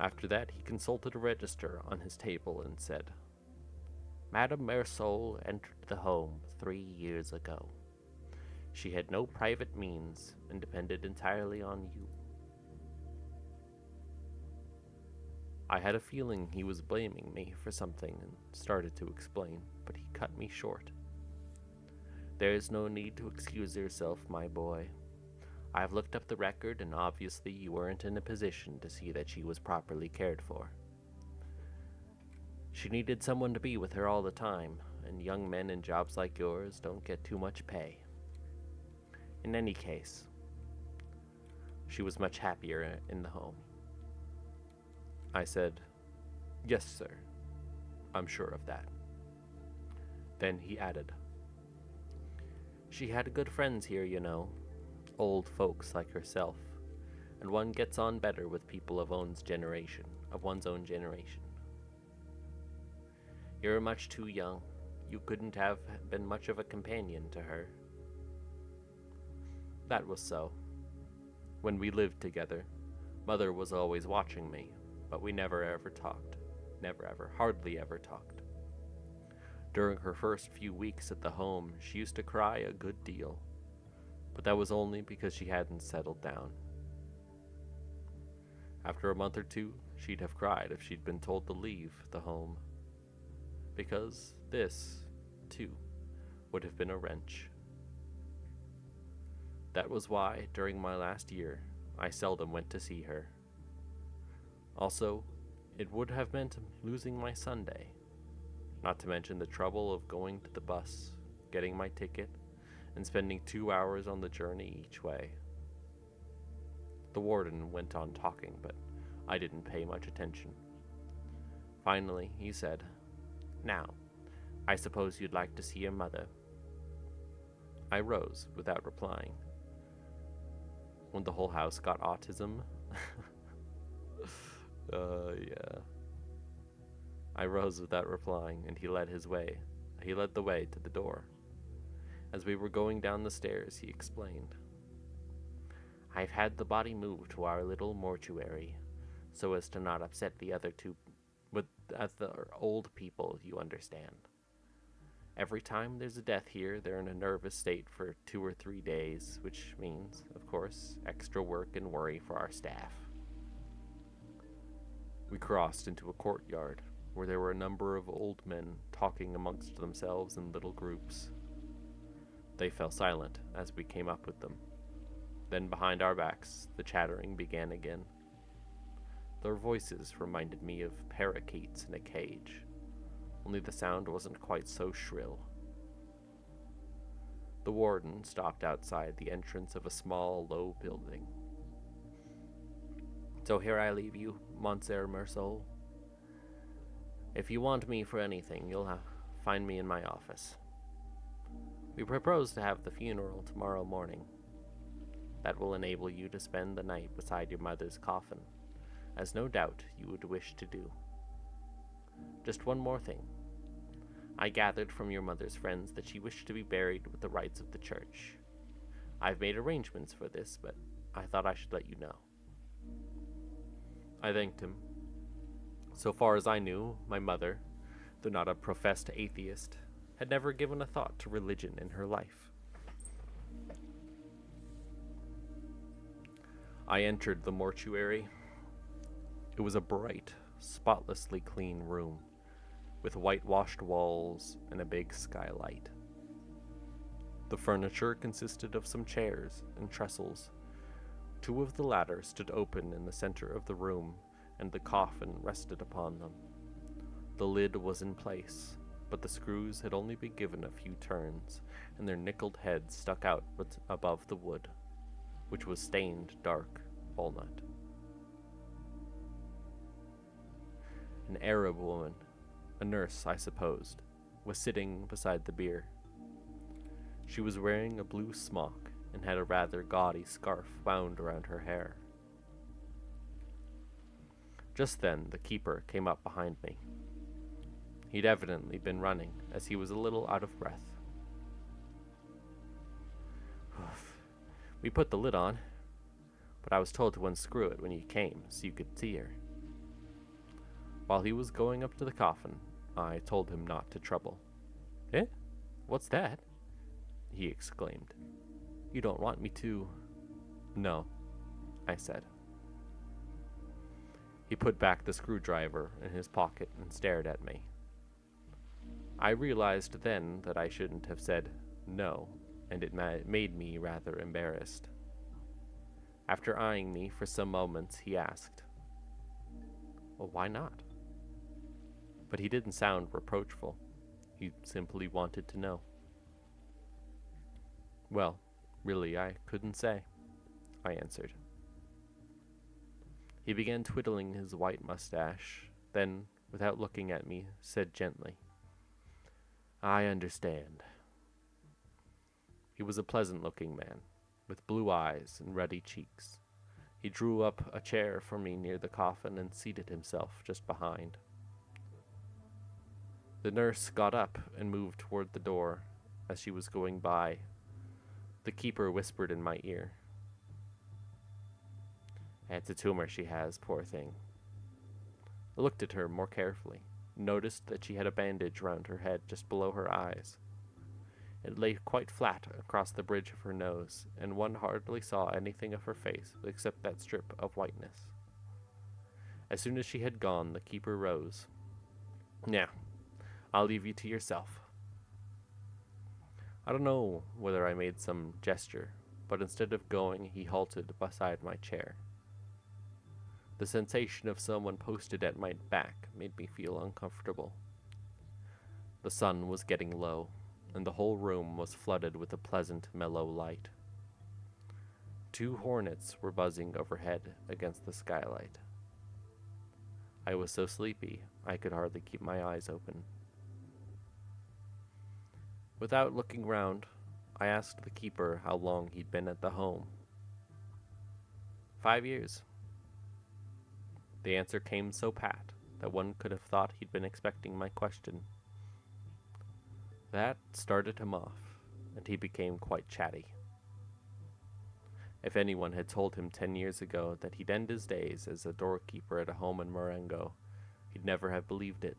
A: After that, he consulted a register on his table and said, "Madame Mersole entered the home 3 years ago. She had no private means and depended entirely on you." I had a feeling he was blaming me for something and started to explain, but he cut me short. "There is no need to excuse yourself, my boy. I've looked up the record, and obviously you weren't in a position to see that she was properly cared for. She needed someone to be with her all the time, and young men in jobs like yours don't get too much pay. In any case, she was much happier in the home." I said, "Yes, sir. I'm sure of that." Then he added, "She had good friends here, you know, old folks like herself, and one gets on better with people of one's own generation. You're much too young. You couldn't have been much of a companion to her." That was so. When we lived together, Mother was always watching me, but we never ever talked. Hardly ever talked. During her first few weeks at the home, she used to cry a good deal, but that was only because she hadn't settled down. After a month or two, she'd have cried if she'd been told to leave the home, because this, too, would have been a wrench. That was why, during my last year, I seldom went to see her. Also, it would have meant losing my Sunday, not to mention the trouble of going to the bus, getting my ticket, and spending 2 hours on the journey each way. The warden went on talking, but I didn't pay much attention. Finally, he said, "Now, I suppose you'd like to see your mother." I rose without replying. When the whole house got autism? Yeah. I rose without replying, and he led the way to the door. As we were going down the stairs, he explained, "I've had the body moved to our little mortuary, so as to not upset the old people, you understand. Every time there's a death here, they're in a nervous state for 2 or 3 days, which means, of course, extra work and worry for our staff." We crossed into a courtyard, where there were a number of old men talking amongst themselves in little groups. They fell silent as we came up with them. Then behind our backs, the chattering began again. Their voices reminded me of parakeets in a cage, only the sound wasn't quite so shrill. The warden stopped outside the entrance of a small, low building. "So here I leave you, Monsieur Mersole. If you want me for anything, you'll find me in my office. We propose to have the funeral tomorrow morning. That will enable you to spend the night beside your mother's coffin, as no doubt you would wish to do. Just one more thing. I gathered from your mother's friends that she wished to be buried with the rites of the church. I've made arrangements for this, but I thought I should let you know." I thanked him. So far as I knew, my mother, though not a professed atheist, had never given a thought to religion in her life. I entered the mortuary. It was a bright, spotlessly clean room, with whitewashed walls and a big skylight. The furniture consisted of some chairs and trestles. 2 of the latter stood open in the center of the room, and the coffin rested upon them. The lid was in place, but the screws had only been given a few turns, and their nickeled heads stuck out above the wood. which was stained dark walnut. An Arab woman, a nurse I supposed, was sitting beside the bier. She was wearing a blue smock and had a rather gaudy scarf wound around her hair. Just then the keeper came up behind me. He'd evidently been running, as he was a little out of breath. We put the lid on, but I was told to unscrew it when you came so you could see her. While he was going up to the coffin, I told him not to trouble. Eh? What's that? He exclaimed. You don't want me to... No, I said. He put back the screwdriver in his pocket and stared at me. I realized then that I shouldn't have said no, and it made me rather embarrassed. After eyeing me for some moments, he asked, Well, why not? But he didn't sound reproachful. He simply wanted to know. Well, really, I couldn't say, I answered. He began twiddling his white mustache, then, without looking at me, said gently, I understand. He was a pleasant-looking man, with blue eyes and ruddy cheeks. He drew up a chair for me near the coffin and seated himself just behind. The nurse got up and moved toward the door. As she was going by, the keeper whispered in my ear, It's a tumor she has, poor thing. I looked at her more carefully, noticed that she had a bandage round her head just below her eyes. It lay quite flat across the bridge of her nose, and one hardly saw anything of her face except that strip of whiteness. As soon as she had gone, the keeper rose. Now, I'll leave you to yourself. I don't know whether I made some gesture, but instead of going, he halted beside my chair. The sensation of someone posted at my back made me feel uncomfortable. The sun was getting low, and the whole room was flooded with a pleasant, mellow light. 2 hornets were buzzing overhead against the skylight. I was so sleepy, I could hardly keep my eyes open. Without looking round, I asked the keeper how long he'd been at the home. 5 years. The answer came so pat that one could have thought he'd been expecting my question. That started him off, and he became quite chatty. If anyone had told him 10 years ago that he'd end his days as a doorkeeper at a home in Marengo, he'd never have believed it.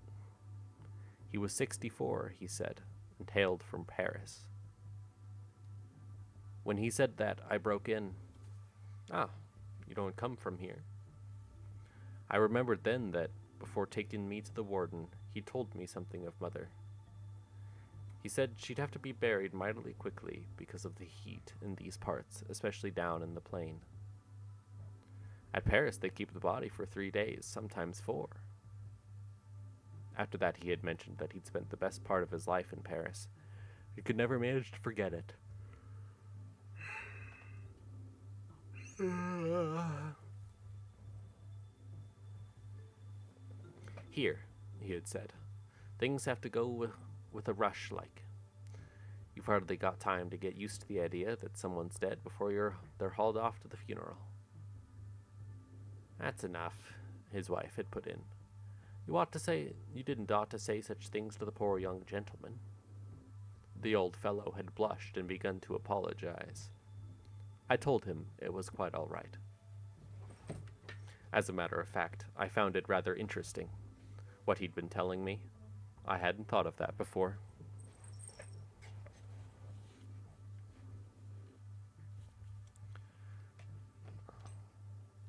A: He was 64, he said, and hailed from Paris. When he said that, I broke in. Ah, you don't come from here. I remembered then that, before taking me to the warden, he told me something of Mother. He said she'd have to be buried mightily quickly because of the heat in these parts, especially down in the plain. At Paris, they keep the body for 3 days, sometimes 4. After that, he had mentioned that he'd spent the best part of his life in Paris. He could never manage to forget it. Here, he had said, things have to go with a rush, like. You've hardly got time to get used to the idea that someone's dead before they're hauled off to the funeral. That's enough, his wife had put in. You didn't ought to say such things to the poor young gentleman. The old fellow had blushed and begun to apologize. I told him it was quite all right. As a matter of fact, I found it rather interesting, what he'd been telling me. I hadn't thought of that before.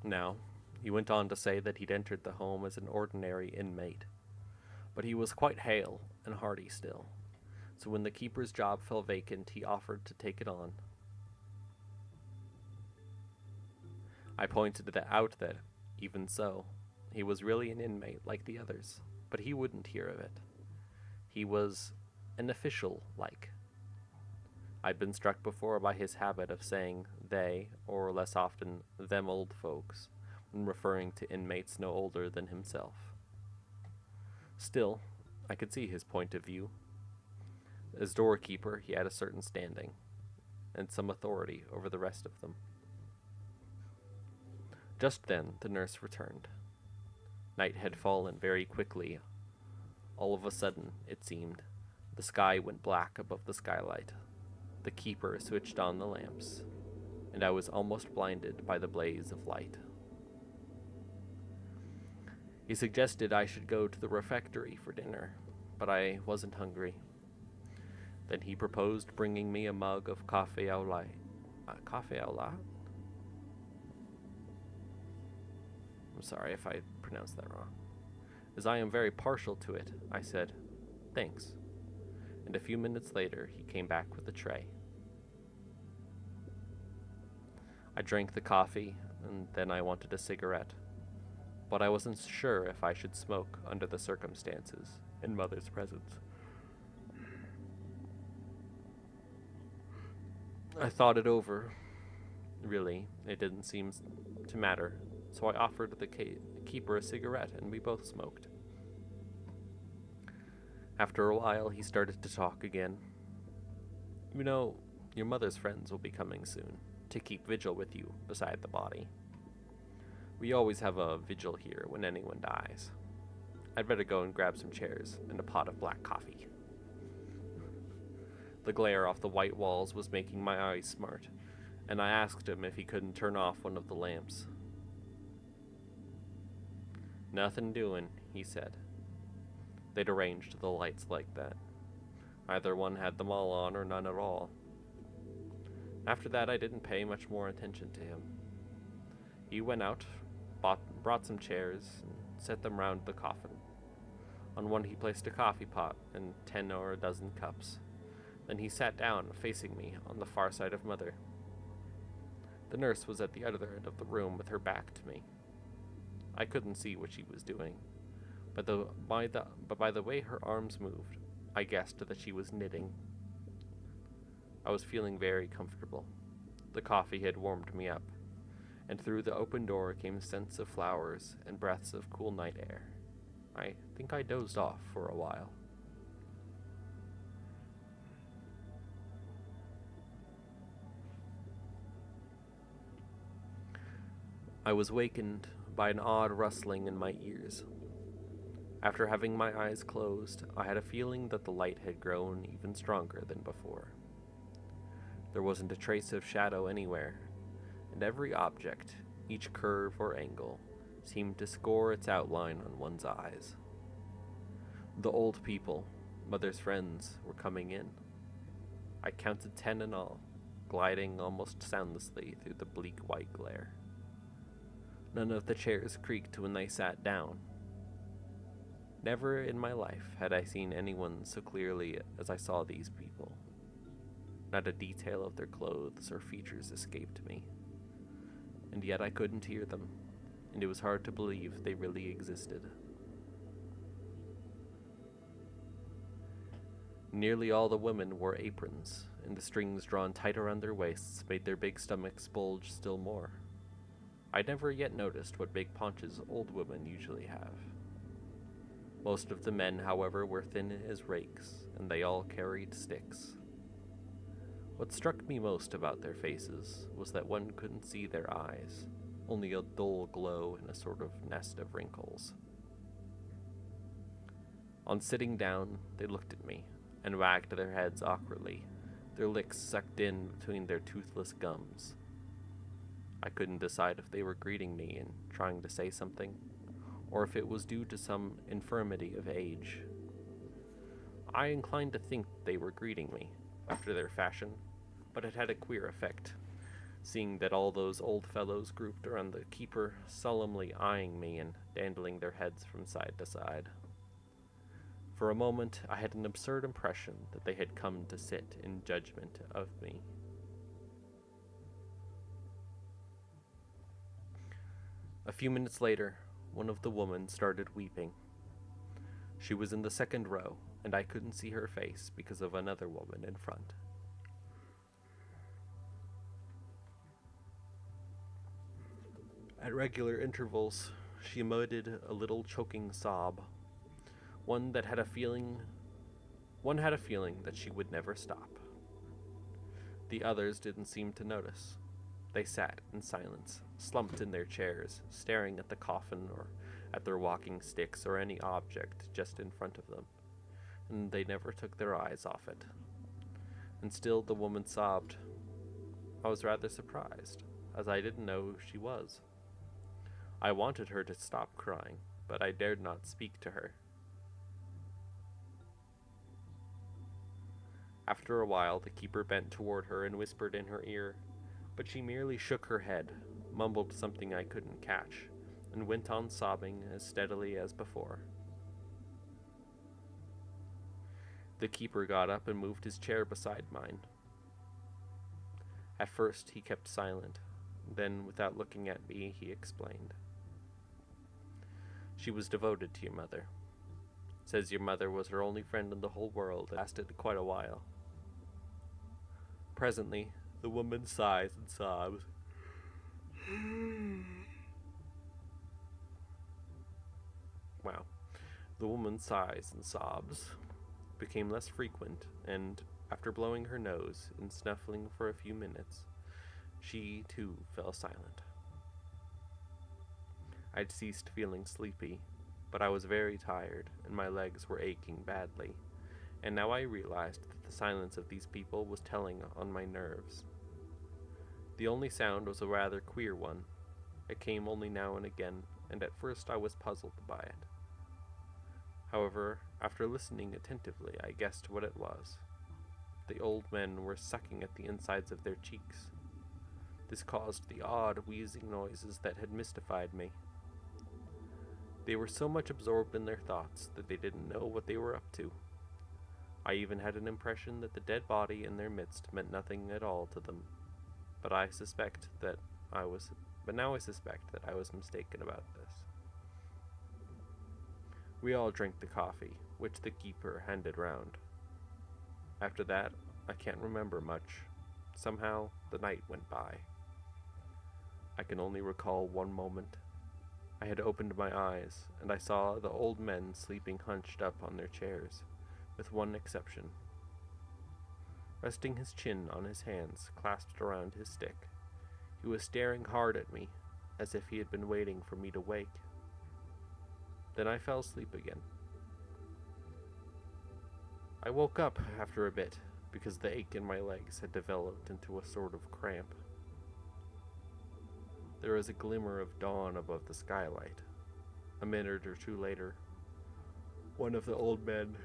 A: Now, he went on to say that he'd entered the home as an ordinary inmate, but he was quite hale and hearty still, so when the keeper's job fell vacant, he offered to take it on. I pointed out that, even so, he was really an inmate like the others, but he wouldn't hear of it. He was an official, like. I'd been struck before by his habit of saying they, or less often, them old folks, when referring to inmates no older than himself. Still, I could see his point of view. As doorkeeper, he had a certain standing, and some authority over the rest of them. Just then, the nurse returned. Night had fallen very quickly. All of a sudden, it seemed, the sky went black above the skylight. The keeper switched on the lamps, and I was almost blinded by the blaze of light. He suggested I should go to the refectory for dinner, but I wasn't hungry. Then he proposed bringing me a mug of café au lait. Café au lait? I'm sorry if I pronounced that wrong. As I am very partial to it, I said, "Thanks." And a few minutes later, he came back with a tray. I drank the coffee, and then I wanted a cigarette, but I wasn't sure if I should smoke under the circumstances in Mother's presence. I thought it over. Really, it didn't seem to matter, so I offered the keeper a cigarette, and we both smoked. After a while, he started to talk again. "You know, your mother's friends will be coming soon, to keep vigil with you beside the body. We always have a vigil here when anyone dies. I'd better go and grab some chairs and a pot of black coffee." The glare off the white walls was making my eyes smart, and I asked him if he couldn't turn off one of the lamps. "Nothing doing," he said. They'd arranged the lights like that. Either one had them all on or none at all. After that, I didn't pay much more attention to him. He went out, brought some chairs, and set them round the coffin. On one he placed a coffee pot and 10 or a dozen cups. Then he sat down, facing me, on the far side of Mother. The nurse was at the other end of the room with her back to me. I couldn't see what she was doing, but by the way her arms moved, I guessed that she was knitting. I was feeling very comfortable. The coffee had warmed me up, and through the open door came scents of flowers and breaths of cool night air. I think I dozed off for a while. I was wakened by an odd rustling in my ears. After having my eyes closed, I had a feeling that the light had grown even stronger than before. There wasn't a trace of shadow anywhere, and every object, each curve or angle, seemed to score its outline on one's eyes. The old people, Mother's friends, were coming in. I counted 10 in all, gliding almost soundlessly through the bleak white glare. None of the chairs creaked when they sat down. Never in my life had I seen anyone so clearly as I saw these people. Not a detail of their clothes or features escaped me, and yet I couldn't hear them, and it was hard to believe they really existed. Nearly all the women wore aprons, and the strings drawn tight around their waists made their big stomachs bulge still more. I'd never yet noticed what big paunches old women usually have. Most of the men, however, were thin as rakes, and they all carried sticks. What struck me most about their faces was that one couldn't see their eyes, only a dull glow and a sort of nest of wrinkles. On sitting down, they looked at me and wagged their heads awkwardly, their lips sucked in between their toothless gums. I couldn't decide if they were greeting me and trying to say something, or if it was due to some infirmity of age. I inclined to think they were greeting me, after their fashion, but it had a queer effect, seeing that all those old fellows grouped around the keeper, solemnly eyeing me and dandling their heads from side to side. For a moment, I had an absurd impression that they had come to sit in judgment of me. A few minutes later, one of the women started weeping. She was in the second row, and I couldn't see her face because of another woman in front. At regular intervals, she emitted a little choking sob, one that had a feeling one had a feeling that she would never stop. The others didn't seem to notice. They sat in silence, slumped in their chairs, staring at the coffin or at their walking sticks or any object just in front of them, and they never took their eyes off it. And still the woman sobbed. I was rather surprised, as I didn't know who she was. I wanted her to stop crying, but I dared not speak to her. After a while, the keeper bent toward her and whispered in her ear, but she merely shook her head, mumbled something I couldn't catch, and went on sobbing as steadily as before. The keeper got up and moved his chair beside mine. At first, he kept silent. Then, without looking at me, he explained. She was devoted to your mother. Says your mother was her only friend in the whole world. It lasted quite a while. Presently, the woman sighs and sobs. Wow. The woman sighs and sobs became less frequent, and after blowing her nose and snuffling for a few minutes, she too fell silent. I'd ceased feeling sleepy, but I was very tired and my legs were aching badly, and now I realized that the silence of these people was telling on my nerves. The only sound was a rather queer one. It came only now and again, and at first I was puzzled by it. However, after listening attentively, I guessed what it was. The old men were sucking at the insides of their cheeks. This caused the odd, wheezing noises that had mystified me. They were so much absorbed in their thoughts that they didn't know what they were up to. I even had an impression that the dead body in their midst meant nothing at all to them. But now I suspect that I was mistaken about this. We all drank the coffee, which the keeper handed round. After that, I can't remember much. Somehow, the night went by. I can only recall one moment. I had opened my eyes, and I saw the old men sleeping hunched up on their chairs, with one exception. Resting his chin on his hands clasped around his stick, he was staring hard at me, as if he had been waiting for me to wake. Then I fell asleep again. I woke up after a bit, because the ache in my legs had developed into a sort of cramp. There was a glimmer of dawn above the skylight. A minute or two later, one of the old men...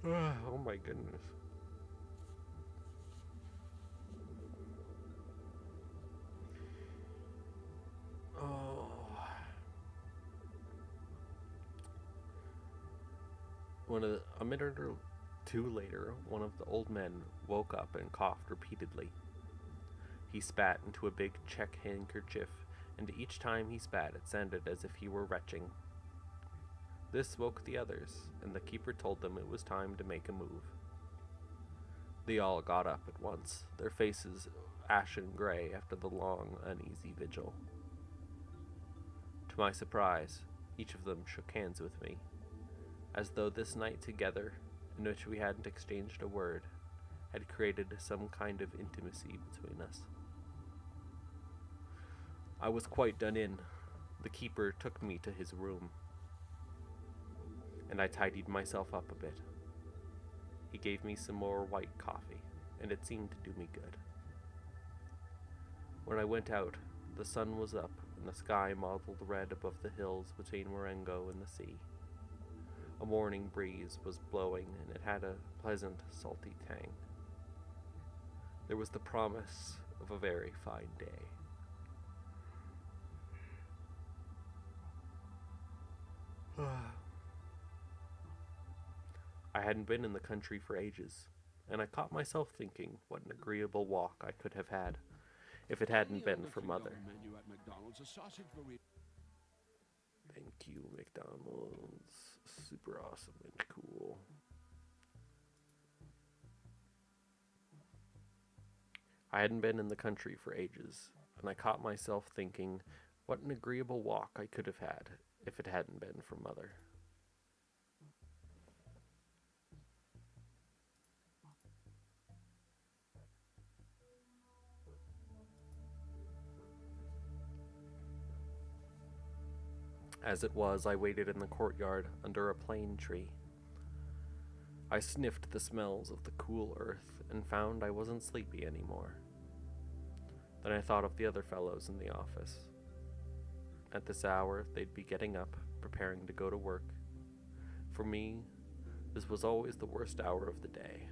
A: Oh my goodness. A minute or two later, one of the old men woke up and coughed repeatedly. He spat into a big check handkerchief, and each time he spat it sounded as if he were retching. This woke the others, and the keeper told them it was time to make a move. They all got up at once, their faces ashen gray after the long, uneasy vigil. To my surprise, each of them shook hands with me, as though this night together, in which we hadn't exchanged a word, had created some kind of intimacy between us. I was quite done in. The keeper took me to his room, and I tidied myself up a bit. He gave me some more white coffee, and it seemed to do me good. When I went out, the sun was up, and the sky mottled red above the hills between Marengo and the sea. A morning breeze was blowing, and it had a pleasant, salty tang. There was the promise of a very fine day. I hadn't been in the country for ages, and I caught myself thinking what an agreeable walk I could have had if it hadn't been for Mother. Thank you, McDonald's. Super awesome and cool. I hadn't been in the country for ages, and I caught myself thinking what an agreeable walk I could have had if it hadn't been for Mother. As it was, I waited in the courtyard under a plane tree. I sniffed the smells of the cool earth and found I wasn't sleepy anymore. Then I thought of the other fellows in the office. At this hour, they'd be getting up, preparing to go to work. For me, this was always the worst hour of the day.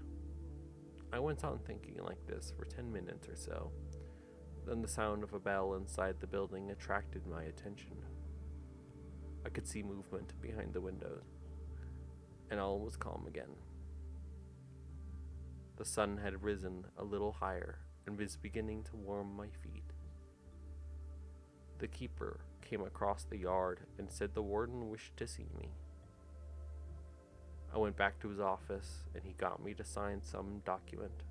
A: I went on thinking like this for 10 minutes or so. Then the sound of a bell inside the building attracted my attention. I could see movement behind the windows, and all was calm again. The sun had risen a little higher and was beginning to warm my feet. The keeper came across the yard and said the warden wished to see me. I went back to his office, and he got me to sign some document.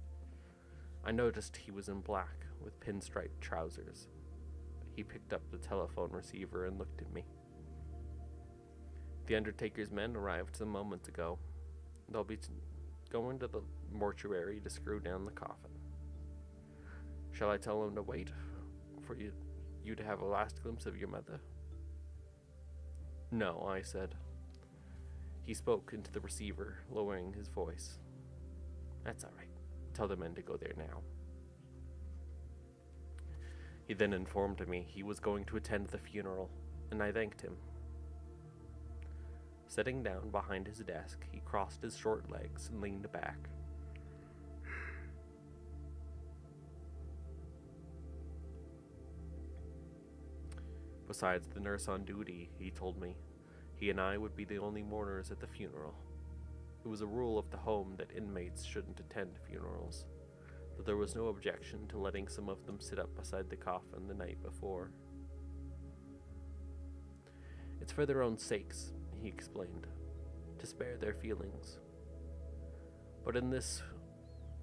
A: I noticed he was in black with pinstripe trousers. He picked up the telephone receiver and looked at me. The undertaker's men arrived some moments ago. They'll be going to the mortuary to screw down the coffin. Shall I tell them to wait for you to have a last glimpse of your mother? No, I said. He spoke into the receiver, lowering his voice. That's all right. Tell the men to go there now. He then informed me he was going to attend the funeral, and I thanked him. Sitting down behind his desk, he crossed his short legs and leaned back. Besides the nurse on duty, he told me, he and I would be the only mourners at the funeral. It was a rule of the home that inmates shouldn't attend funerals, but there was no objection to letting some of them sit up beside the coffin the night before. It's for their own sakes, he explained, to spare their feelings. But in this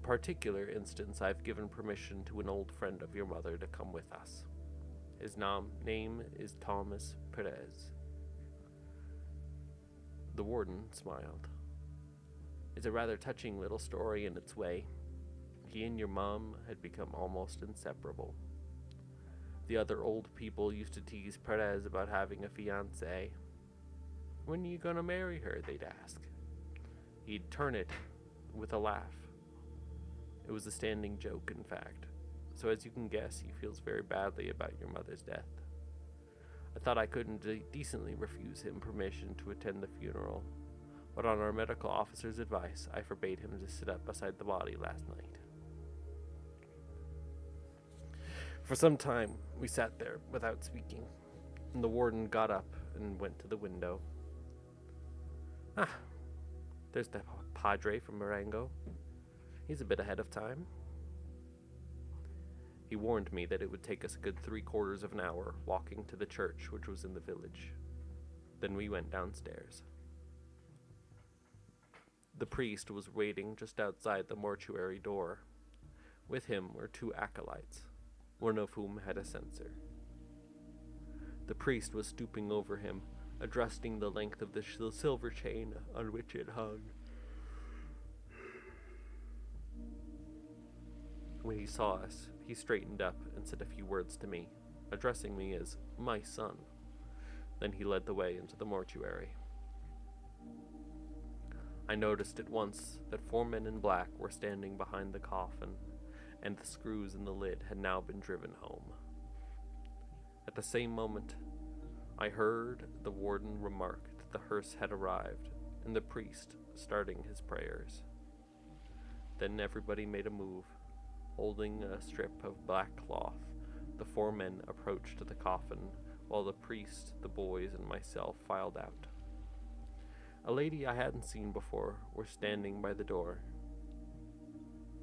A: particular instance, I've given permission to an old friend of your mother to come with us. His name is Thomas Perez. The warden smiled. It's a rather touching little story in its way. He and your mom had become almost inseparable. The other old people used to tease Perez about having a fiancée. When are you gonna marry her, they'd ask. He'd turn it with a laugh. It was a standing joke, in fact. So as you can guess, he feels very badly about your mother's death. I thought I couldn't decently refuse him permission to attend the funeral, but on our medical officer's advice, I forbade him to sit up beside the body last night. For some time, we sat there without speaking, and the warden got up and went to the window. Ah, there's the padre from Marengo. He's a bit ahead of time. He warned me that it would take us a good 3/4 of an hour walking to the church, which was in the village. Then we went downstairs. The priest was waiting just outside the mortuary door. With him were 2 acolytes, one of whom had a censer. The priest was stooping over him, adjusting the length of the silver chain on which it hung. When he saw us, he straightened up and said a few words to me, addressing me as my son. Then he led the way into the mortuary. I noticed at once that 4 men in black were standing behind the coffin, and the screws in the lid had now been driven home. At the same moment, I heard the warden remark that the hearse had arrived, and the priest starting his prayers. Then everybody made a move. Holding a strip of black cloth, the 4 men approached the coffin, while the priest, the boys, and myself filed out. A lady I hadn't seen before was standing by the door.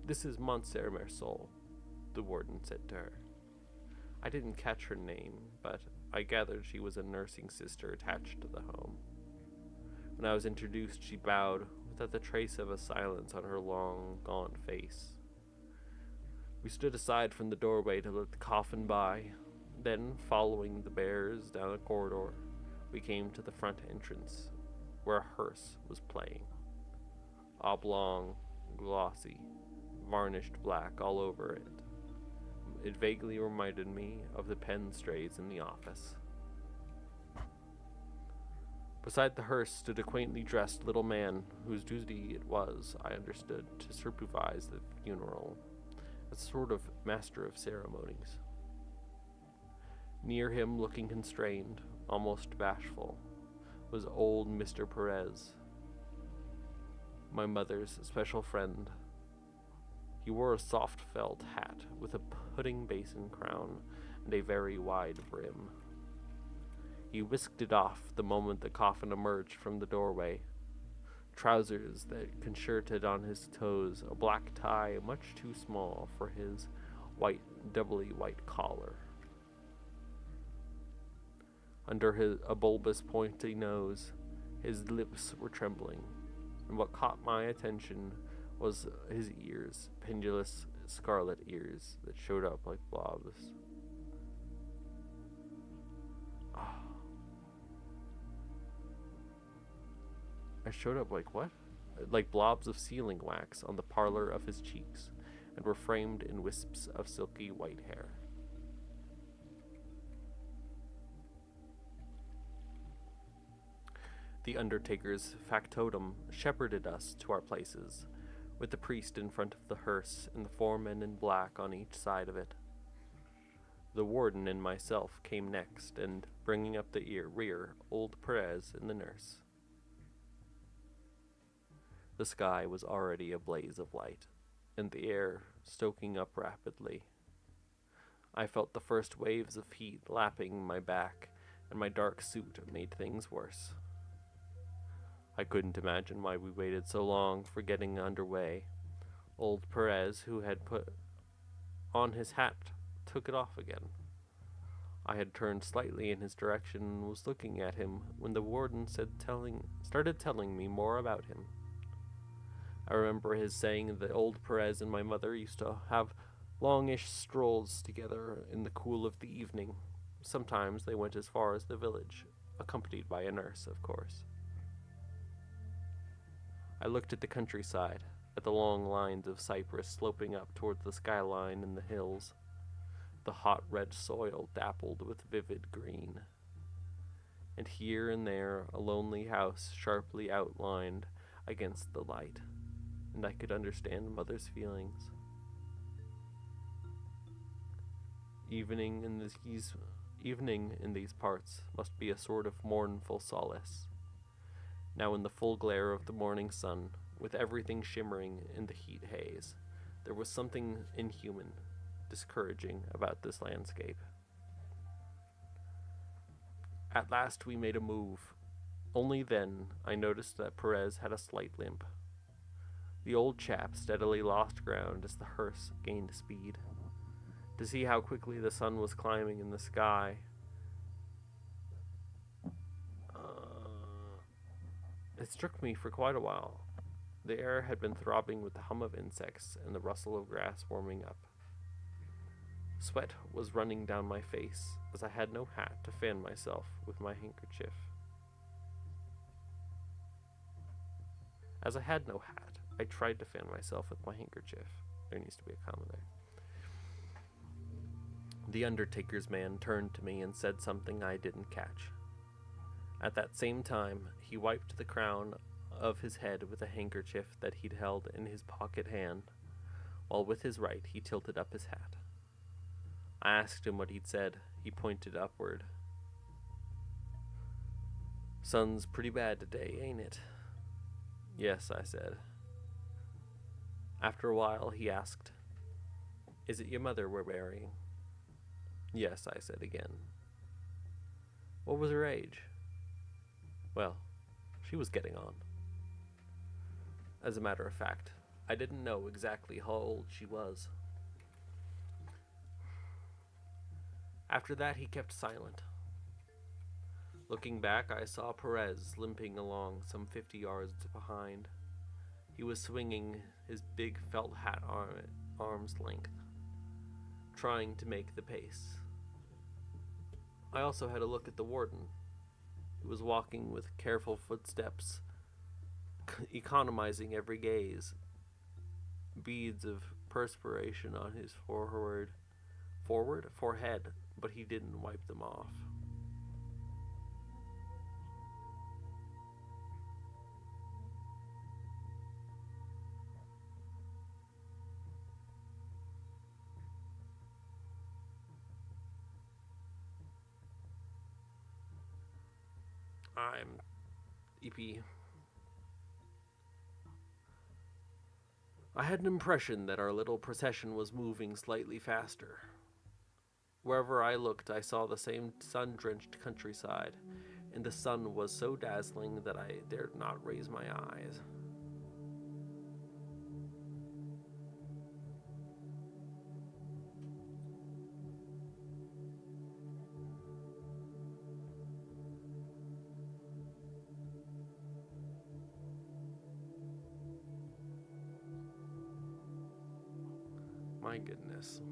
A: This is Monsieur Mersol, the warden said to her. I didn't catch her name, but I gathered she was a nursing sister attached to the home. When I was introduced, she bowed without the trace of a silence on her long, gaunt face. We stood aside from the doorway to let the coffin by. Then, following the bears down a corridor, we came to the front entrance, where a hearse was playing. Oblong, glossy, varnished black all over it. It vaguely reminded me of the pen strays in the office. Beside the hearse stood a quaintly dressed little man, whose duty it was, I understood, to supervise the funeral, a sort of master of ceremonies. Near him, looking constrained, almost bashful, was old Mr. Perez, my mother's special friend. He wore a soft felt hat with a pudding basin crown and a very wide brim. He whisked it off the moment the coffin emerged from the doorway. Trousers that concerted on his toes, a black tie much too small for his doubly white collar. Under a bulbous pointy nose, his lips were trembling, and what caught my attention was his ears, pendulous scarlet ears that showed up like blobs. I showed up like what? Like blobs of sealing wax on the parlor of his cheeks, and were framed in wisps of silky white hair. The undertaker's factotum shepherded us to our places, with the priest in front of the hearse and the four men in black on each side of it. The warden and myself came next, and, bringing up the rear, old Perez and the nurse. The sky was already a blaze of light, and the air stoking up rapidly. I felt the first waves of heat lapping my back, and my dark suit made things worse. I couldn't imagine why we waited so long for getting underway. Old Perez, who had put on his hat, took it off again. I had turned slightly in his direction and was looking at him when the warden started telling me more about him. I remember his saying that old Perez and my mother used to have longish strolls together in the cool of the evening. Sometimes they went as far as the village, accompanied by a nurse, of course. I looked at the countryside, at the long lines of cypress sloping up towards the skyline and the hills, the hot red soil dappled with vivid green, and here and there a lonely house sharply outlined against the light, and I could understand Mother's feelings. Evening in these parts must be a sort of mournful solace. Now in the full glare of the morning sun, with everything shimmering in the heat haze, there was something inhuman, discouraging about this landscape. At last we made a move. Only then I noticed that Perez had a slight limp. The old chap steadily lost ground as the hearse gained speed. To see how quickly the sun was climbing in the sky, it struck me for quite a while. The air had been throbbing with the hum of insects and the rustle of grass warming up. Sweat was running down my face as I had no hat to fan myself with my handkerchief. As I had no hat, I tried to fan myself with my handkerchief. There needs to be a comma there. The undertaker's man turned to me and said something I didn't catch. At that same time, he wiped the crown of his head with a handkerchief that he'd held in his pocket hand, while with his right he tilted up his hat. I asked him what he'd said. He pointed upward. "Sun's pretty bad today, ain't it?" "Yes," I said. After a while, he asked, "Is it your mother we're burying?" "Yes," I said again. "What was her age?" "Well, she was getting on." As a matter of fact, I didn't know exactly how old she was. After that, he kept silent. Looking back, I saw Perez limping along some 50 yards behind. He was swinging his big felt hat arm's length. trying to make the pace. I also had a look at the warden, who was walking with careful footsteps, economizing every gaze, beads of perspiration on his forehead, but he didn't wipe them off. I'm EP. I had an impression that our little procession was moving slightly faster. Wherever I looked, I saw the same sun-drenched countryside, and the sun was so dazzling that I dared not raise my eyes. My goodness.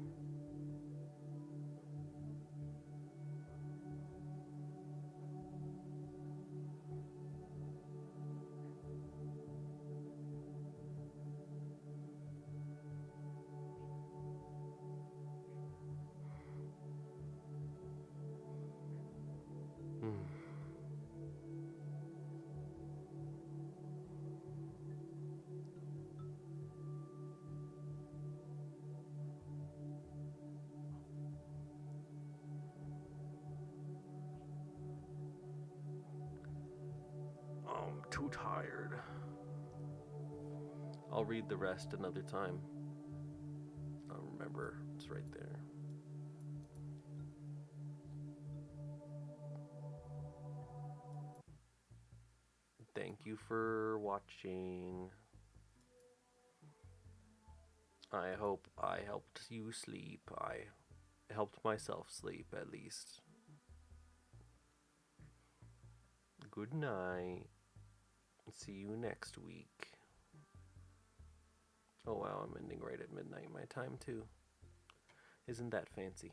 A: I'm too tired. I'll read the rest another time. I'll remember, it's right there. Thank you for watching. I hope I helped you sleep. I helped myself sleep, at least. Good night. See you next week. Oh wow, I'm ending right at midnight my time too. Isn't that fancy?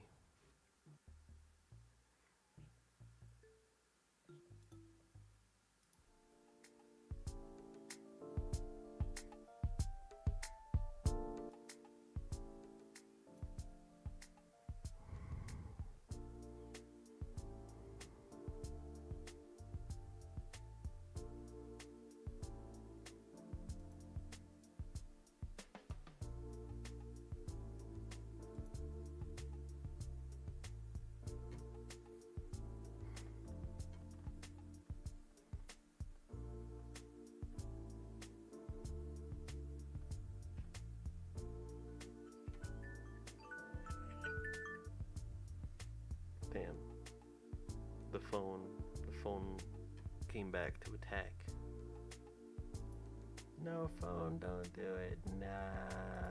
A: Damn. The phone came back to attack. No phone, don't do it. Nah.